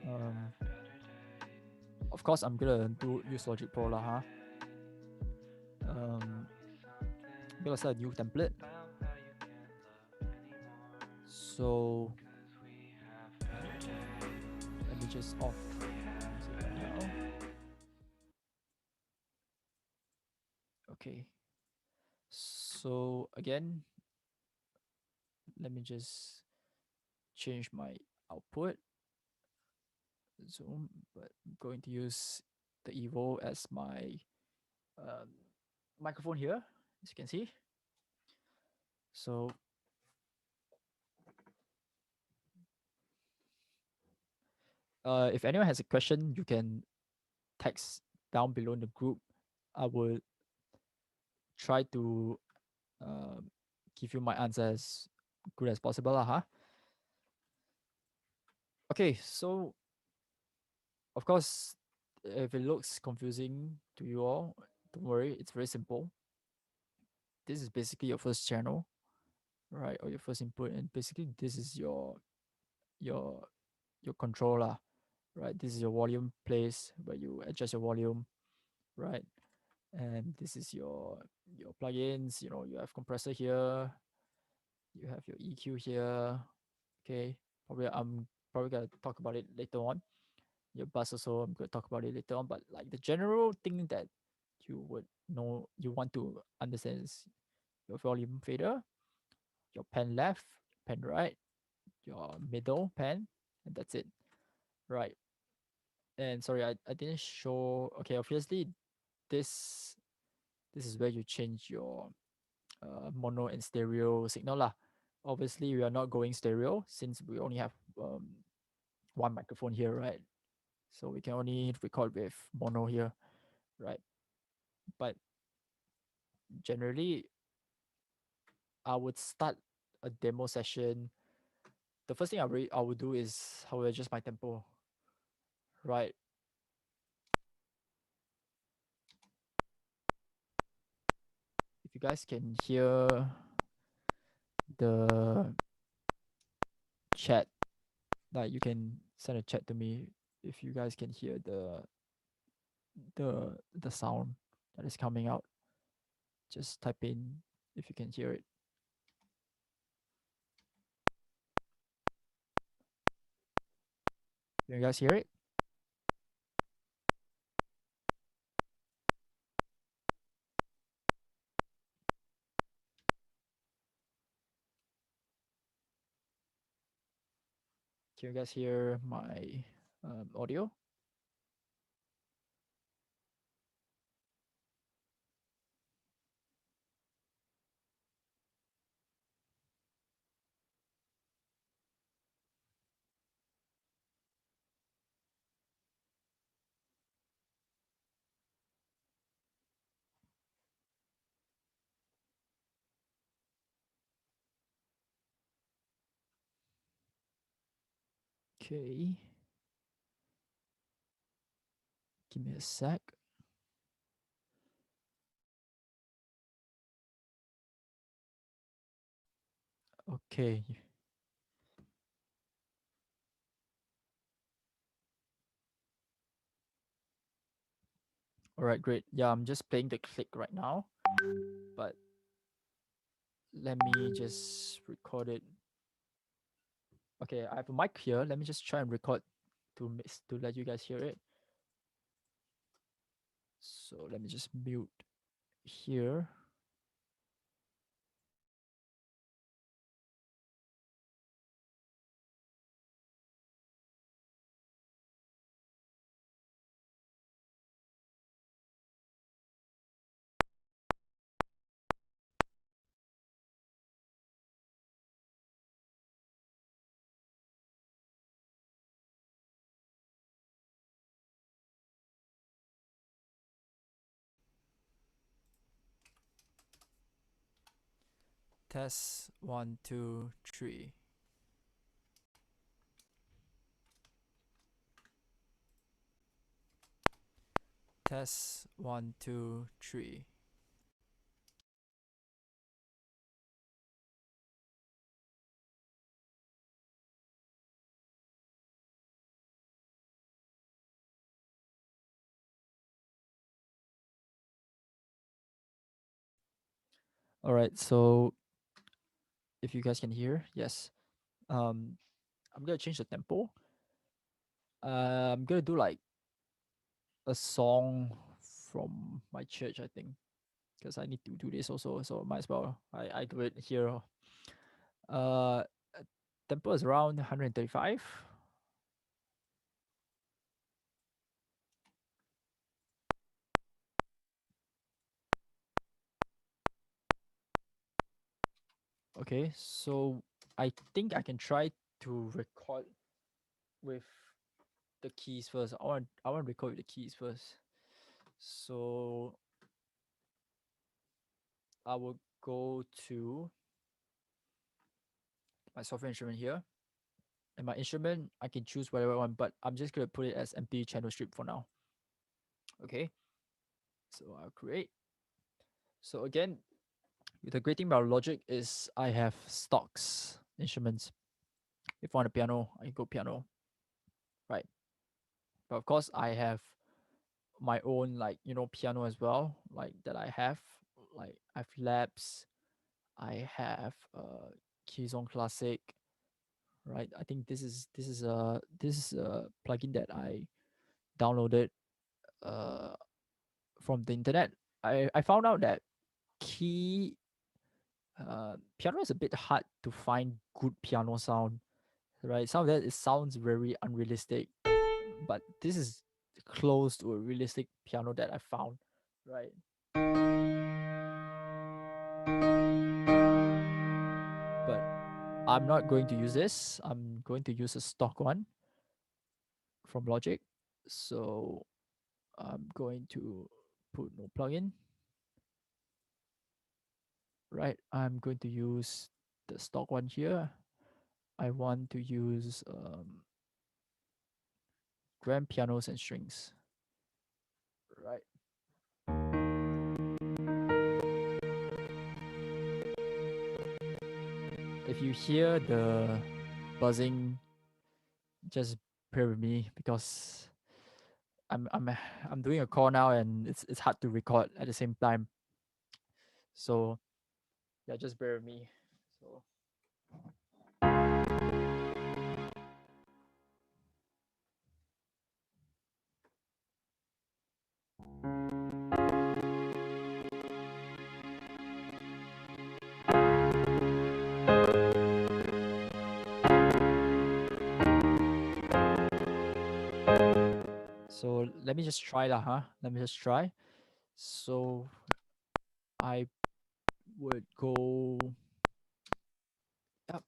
Um, of course, I'm gonna use Logic Pro lah, huh? I'm gonna start a new template. So let me just off music right now. Okay. So again, let me just change my output zoom, but I'm going to use the Evo as my um, microphone here, as you can see. So if anyone has a question, you can text down below in the group, I will try to um, give you my answer as good as possible, lah, huh? Okay, so of course, if it looks confusing to you all, don't worry, it's very simple. This is basically your first channel, right, or your first input, and basically this is your your controller, right? This is your volume place where you adjust your volume, right? And this is your plugins. You know, you have compressor here, you have your EQ here. Okay, probably I'm probably gonna talk about it later on. Your bus also, I'm gonna talk about it later on. But like the general thing that you would know, you want to understand is your volume fader, your pen left, pen right, your middle pen, and that's it, right? And sorry, I didn't show. Okay, obviously this this is where you change your mono and stereo signal lah. Obviously, we are not going stereo since we only have one microphone here, right? So we can only record with mono here, right? But generally, I would start a demo session. The first thing I would do is I will adjust my tempo, right? If you guys can hear the chat, like you can send a chat to me if you guys can hear the sound that is coming out. Just type in if you can hear it. Can you guys hear it? Can you guys hear my audio? Okay. Give me a sec. Okay. All right, great. Yeah, I'm just playing the click right now, but let me just record it. Okay, I have a mic here. Let me just try and record to let you guys hear it. So let me just mute here. Test 1, 2, 3. Test 1, 2, 3. All right, so if you guys can hear, yes. Um, I'm gonna change the tempo. I'm gonna do like a song from my church, I think, because I need to do this also. So might as well I do it here. Uh, tempo is around 135. Okay, so I think I can try to record with the keys first. I want to record with the keys first. So I will go to my software instrument here. And my instrument, I can choose whatever I want, but I'm just gonna put it as empty channel strip for now. Okay. So I'll create. So again, the great thing about Logic is I have stocks instruments. If I want a piano, I can go piano. Right. But of course I have my own like piano as well, like that I have. Like I have labs, I have Keyzone Classic, right? I think this is a plugin that I downloaded uh from the internet. I found out that key piano is a bit hard to find good piano sound, right? Some of that it sounds very unrealistic, but this is close to a realistic piano that I found, right? But I'm not going to use this. I'm going to use a stock one from Logic. So I'm going to put no plugin. Right, I'm going to use the stock one here. I want to use grand pianos and strings. Right. If you hear the buzzing, just bear with me because I'm doing a call now and it's hard to record at the same time. So yeah, just bear with me. So so let me just try that, huh? Let me just try. So I would go. Yep.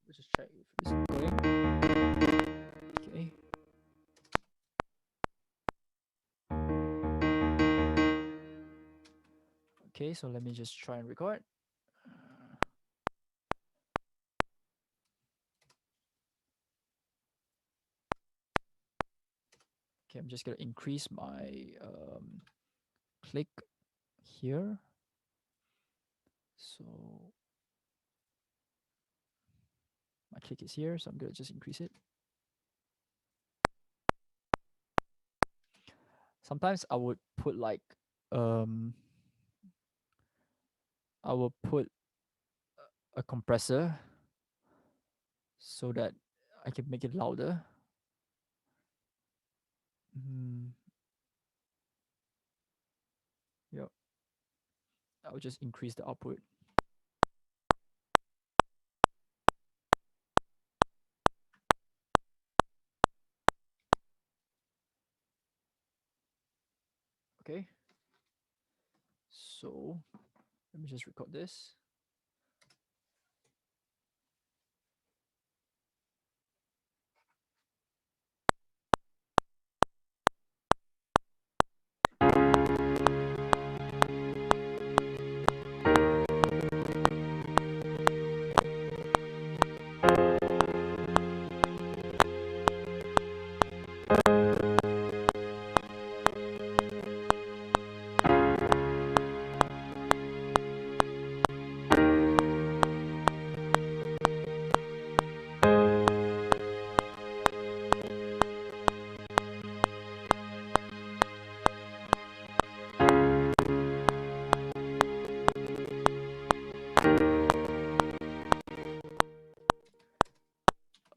Let's just check if it's going. Okay. Okay, so let me just try and record. Okay, I'm just gonna increase my click here. So my click is here, so I'm gonna just increase it. Sometimes I would put like I will put a compressor so that I can make it louder. Yep. I'll just increase the output. Okay. So let me just record this.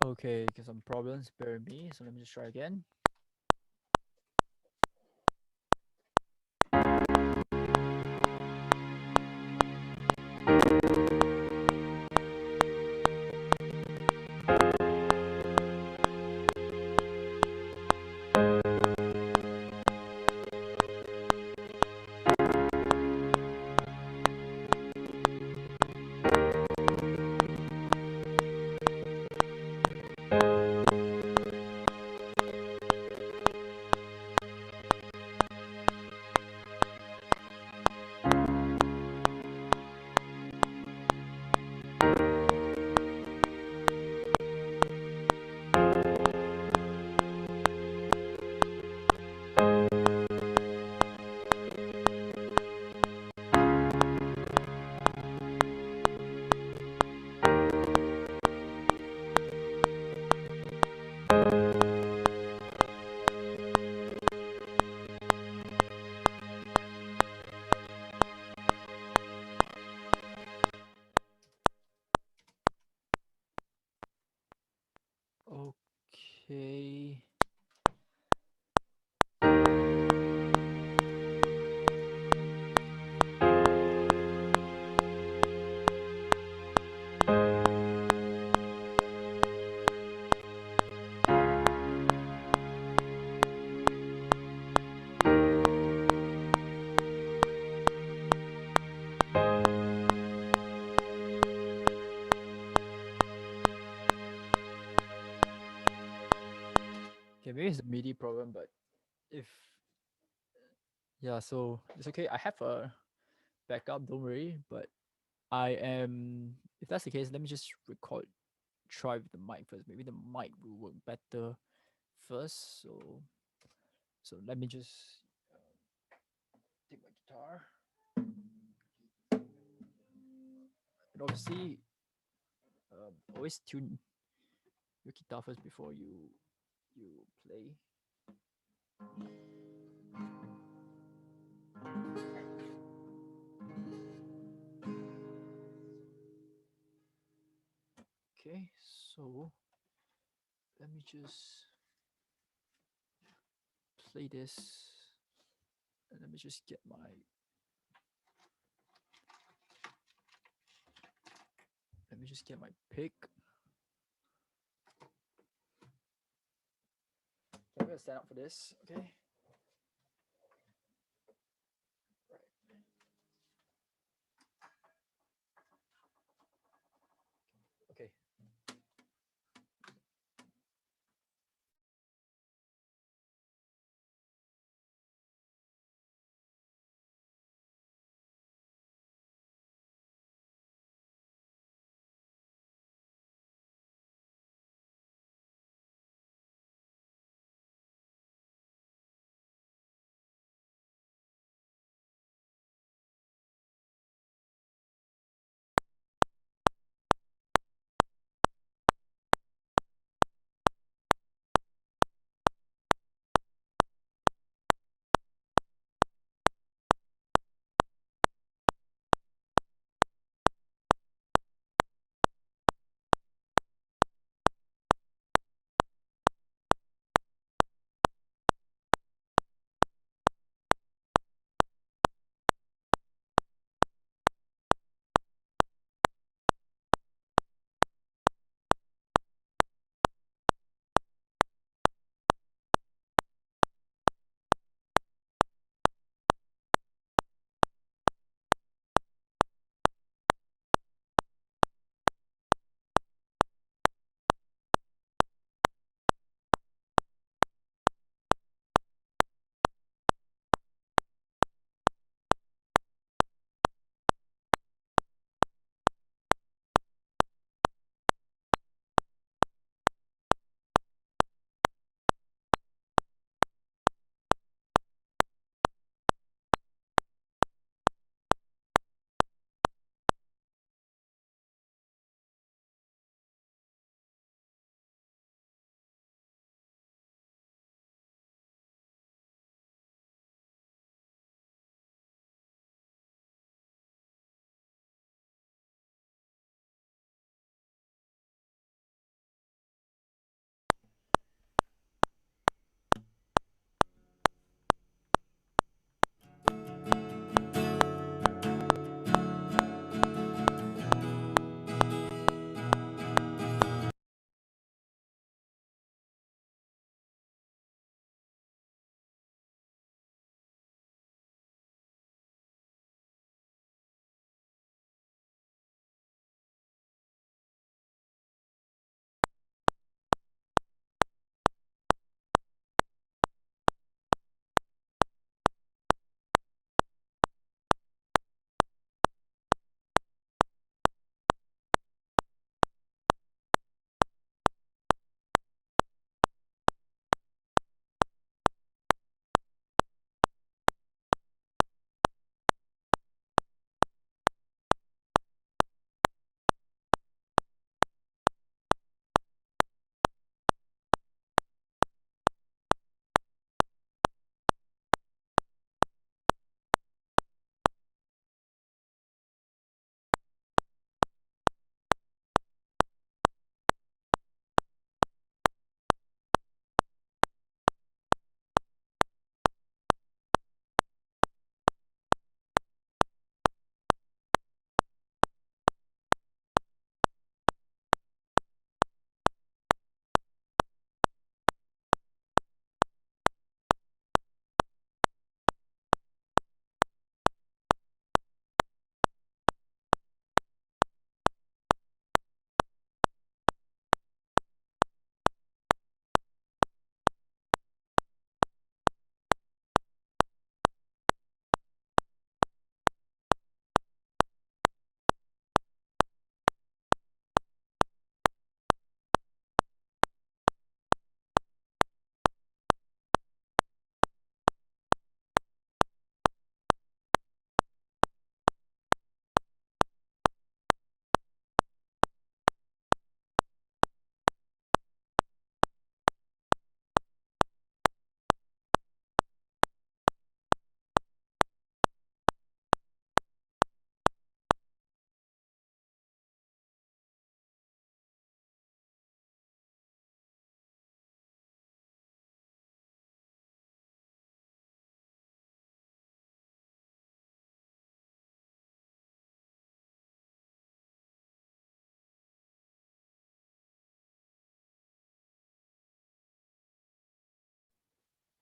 Okay, because some problems, bear with me. So let me just try again. Okay, maybe it's a MIDI problem, but if yeah, so it's okay. I have a backup, don't worry. But I am, if that's the case, let me just record, try with the mic first. Maybe the mic will work better first. So let me just take my guitar. And obviously, always tune your guitar first before you play. Okay, so let me just play this, and let me just get my pick. Okay, I'm gonna stand up for this. Okay. Right. Okay.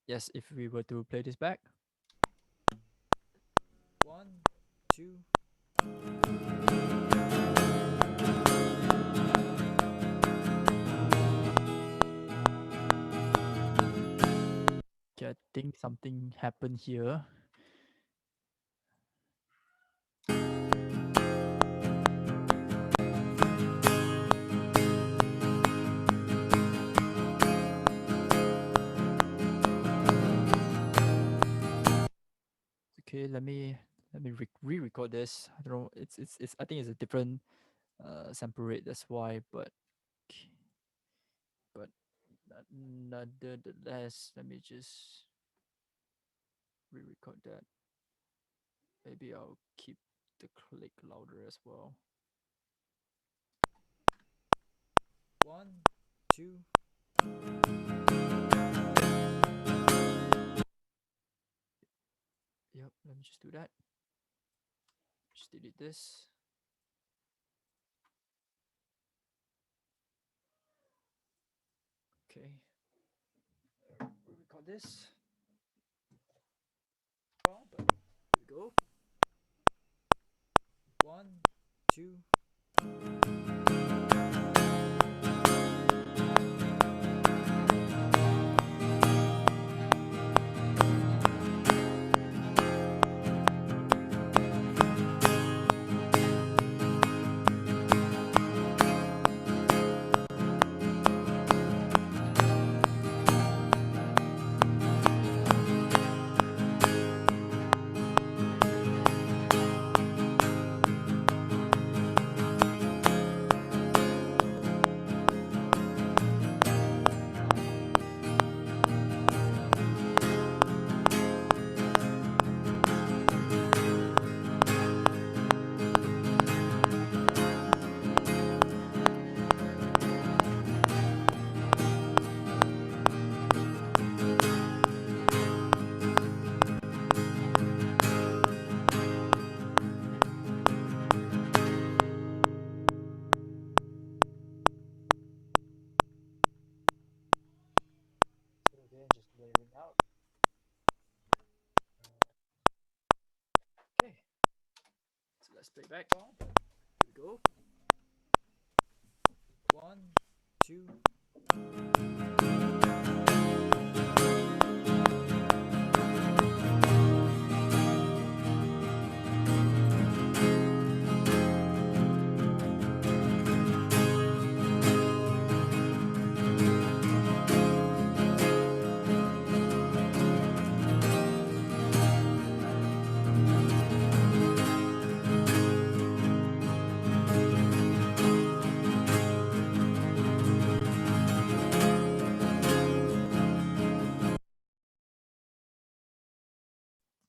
Yes, if we were to play this back. 1, 2. Okay, I think something happened here. Okay, let me re-record this. I don't know. It's. I think it's a different sample rate. That's why. But nonetheless, let me just re-record that. Maybe I'll keep the click louder as well. 1, 2. Yep. Let me just do that. Just delete this. Okay. Record this. Well, but here we go. 1, 2. So again, just layering out. Okay. So let's play back. Here we go. 1, 2.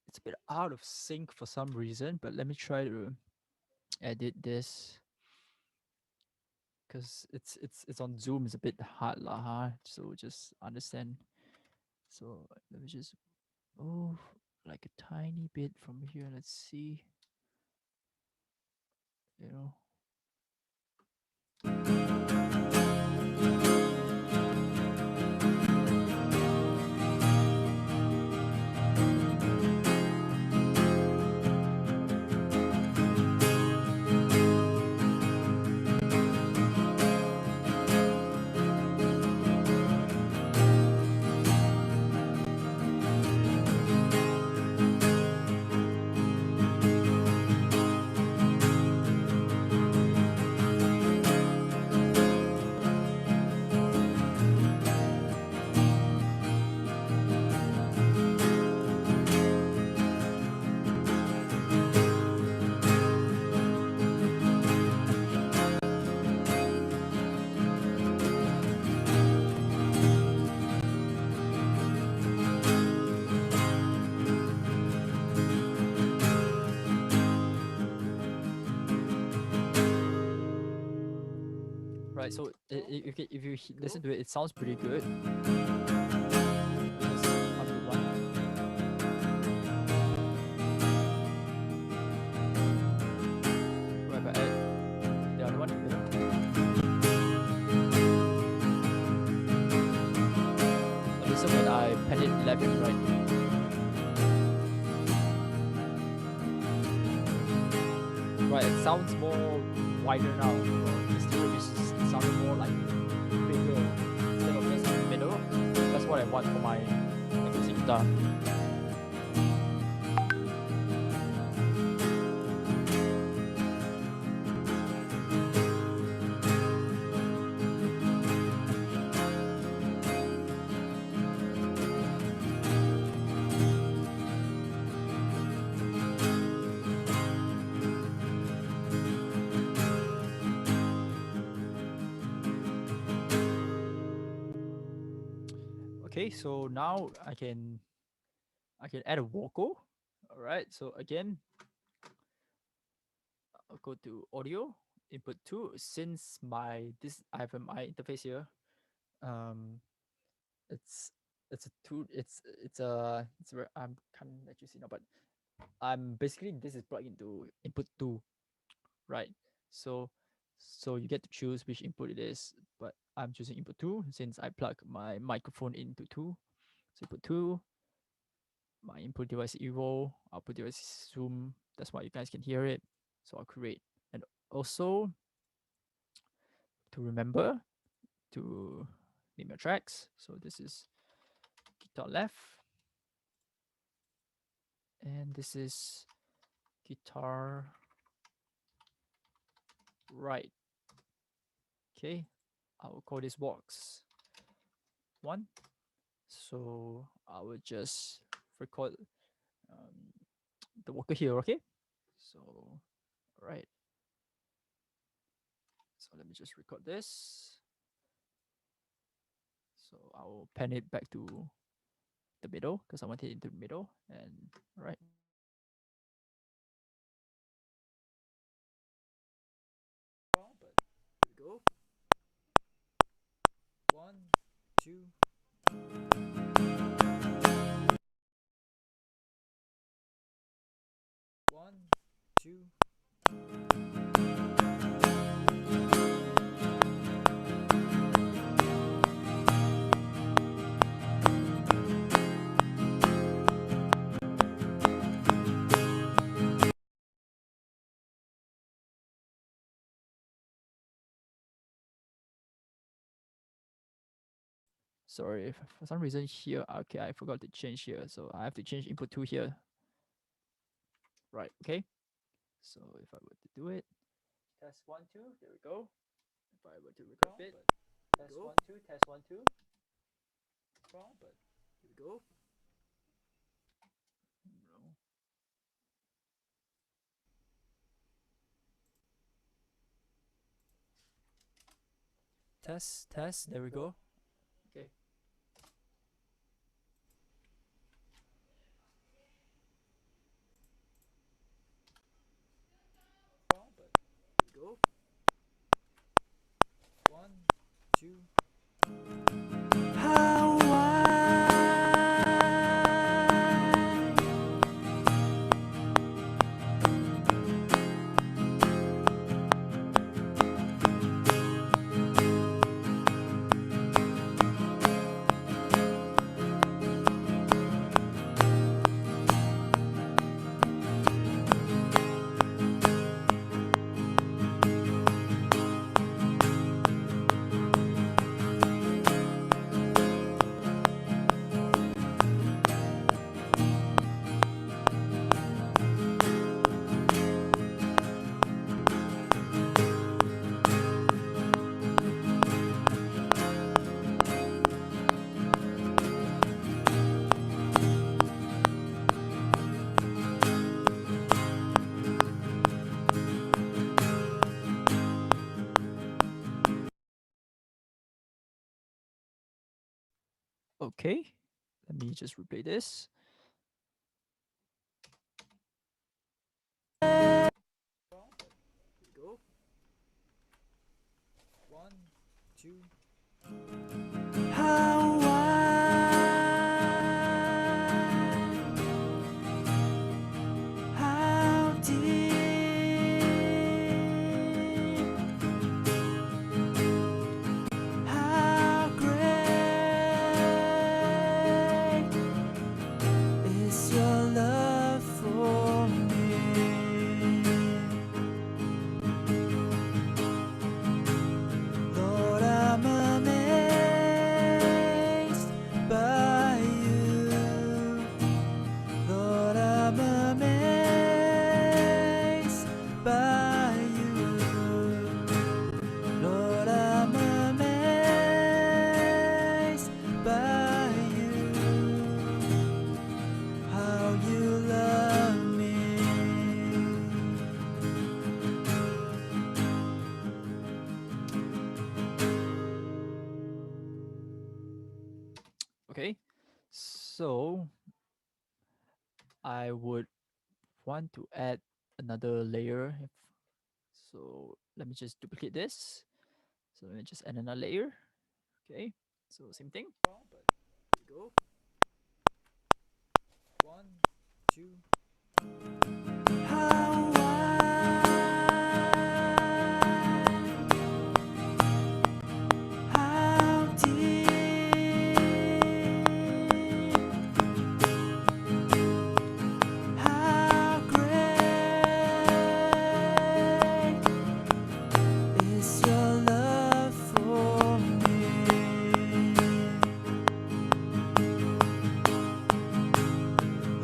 It's a bit out of sync for some reason, but let me try to edit this because it's on Zoom. It's a bit hard lah, huh? So just understand. So let me just move like a tiny bit from here. Let's see. You know. Right, so if you listen to it, it sounds pretty good. Just up one. Right, but the other one, you know. But listen when I pan it left and right. Right, it sounds more wider now. Instead of it sounding more like bigger instead of just in the middle. That's what I want for my acoustic guitar. Okay, so now I can add a vocal. All right, so again, I'll go to audio input 2. Since I have my interface here, um, it's it's a two it's very, I can't let you see now, but I'm basically this is plugged into input 2, right? So you get to choose which input it is, but I'm choosing input 2 since I plug my microphone into 2. So input 2, my input device Evo, output device Zoom. That's why you guys can hear it. So I'll create. And also to remember to name your tracks. So this is guitar left, and this is guitar right. Okay, I will call this Works 1. So I will just record the worker here, okay? So, all right. So let me just record this. So I will pan it back to the middle because I want it into the middle. And all right. But here we go. 1, 2. One, two. Sorry, if for some reason here, okay, I forgot to change here. So I have to change input 2 here. Right, okay. So if I were to do it, test 1, 2, there we go. If I were to record it, test 1, 2, test 1, 2. Wrong, but here we go. No. Test, there we go. Okay. Wrong, but here we go. 1, 2. How Okay, let me just replay this. Here we go. 1, 2. How wide, how deep, how great So I would want to add another layer. So let me just duplicate this. So let me just add another layer. Okay. So same thing. Wrong, but here we go. 1, 2. How wide, how deep, how great is your love for me?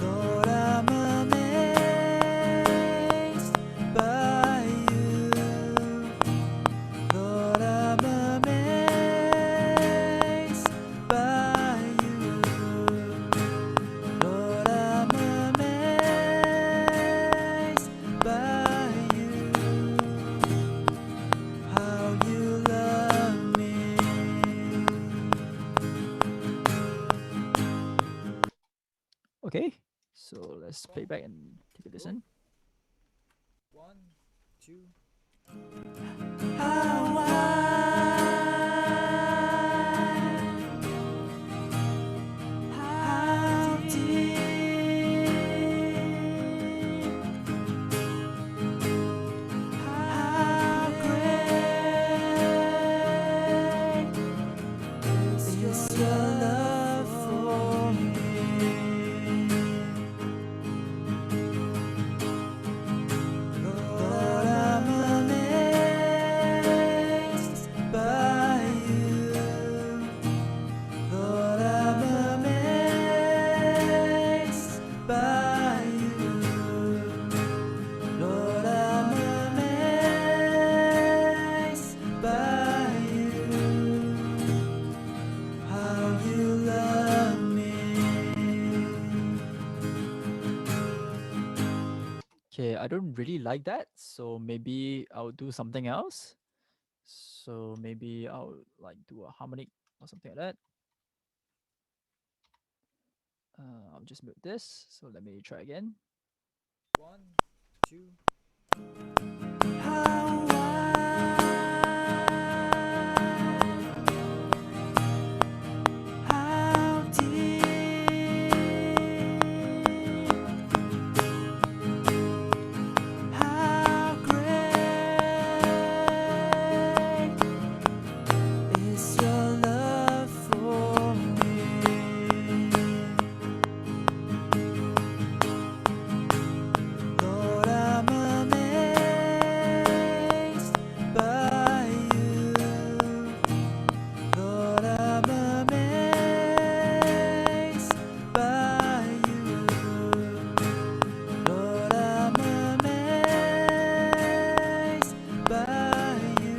Lord, I'm amazed by you. Lord, I'm amazed by you. Lord, I'm amazed by you. How you love me. Okay. So let's play Wrong, back but and take a here we go. listen. 1, 2. How wide, how deep, how great is your love for me? Lord, I'm amazed by you. Lord, I'm amazed by you. Lord, I'm amazed by you. How you love me. Okay, I don't really like that. So maybe I'll do something else. So maybe I'll like do a harmonic or something like that. I'll just mute this. So let me try again. 1, 2. How wide, how deep, how great is your love for me? Lord, I'm amazed by you. Lord, I'm amazed by you. Lord, I'm amazed by you.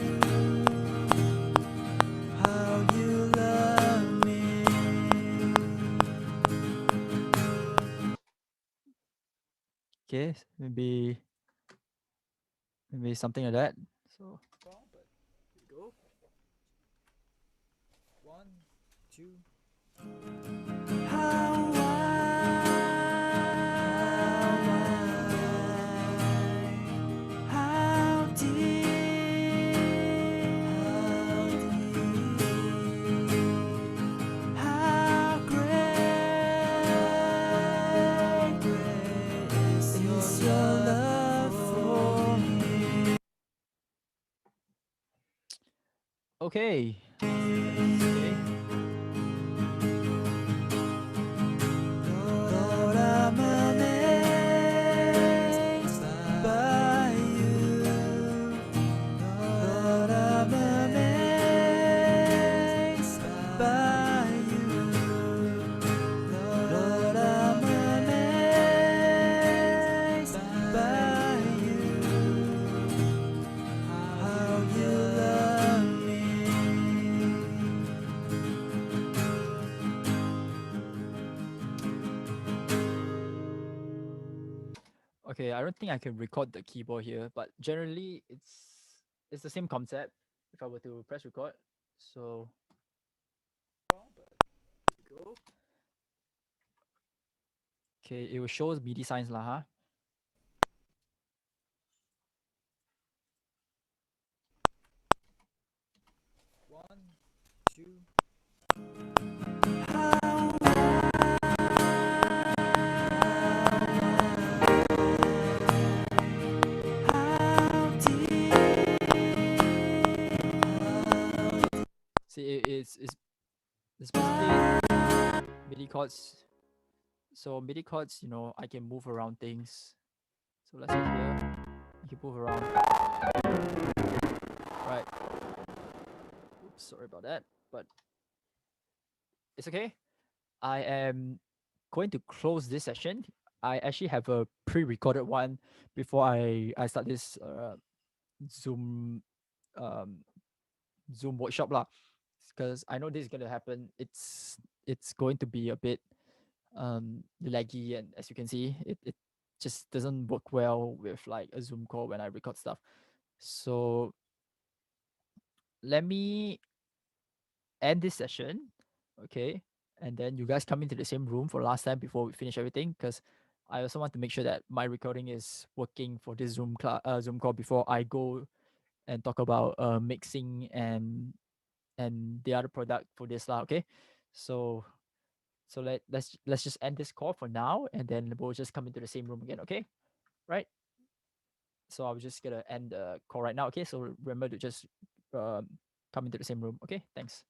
How you love me. Okay, maybe something like that. So Wrong, but here we go. 1, 2. How wide, how deep, how great is your love for me? okay. Okay. Lord, I'm amazed by you. Lord, I'm amazed by you. Lord, I'm amazed by you. How you love me. Okay, I don't think I can record the keyboard here, but generally it's the same concept if I were to press record. So Wrong, but here we go. Okay, it will show MIDI signs lah, huh? One, two. See, it's basically MIDI chords. So MIDI chords, you know, I can move around things. So let's say here, you can move around. Right. Oops, sorry about that, but it's okay. I am going to close this session. I actually have a pre-recorded one before I start this Zoom um, Zoom workshop lah, because I know this is going to happen. It's going to be a bit laggy, and as you can see, it just doesn't work well with like a Zoom call when I record stuff. So let me end this session, okay? And then you guys come into the same room for last time before we finish everything, because I also want to make sure that my recording is working for this Zoom call before I go and talk about mixing and the other product for this lah. Okay, so let's just end this call for now, and then we'll just come into the same room again. Okay, right? So I was just gonna end the call right now. Okay, so remember to just um, come into the same room. Okay, thanks.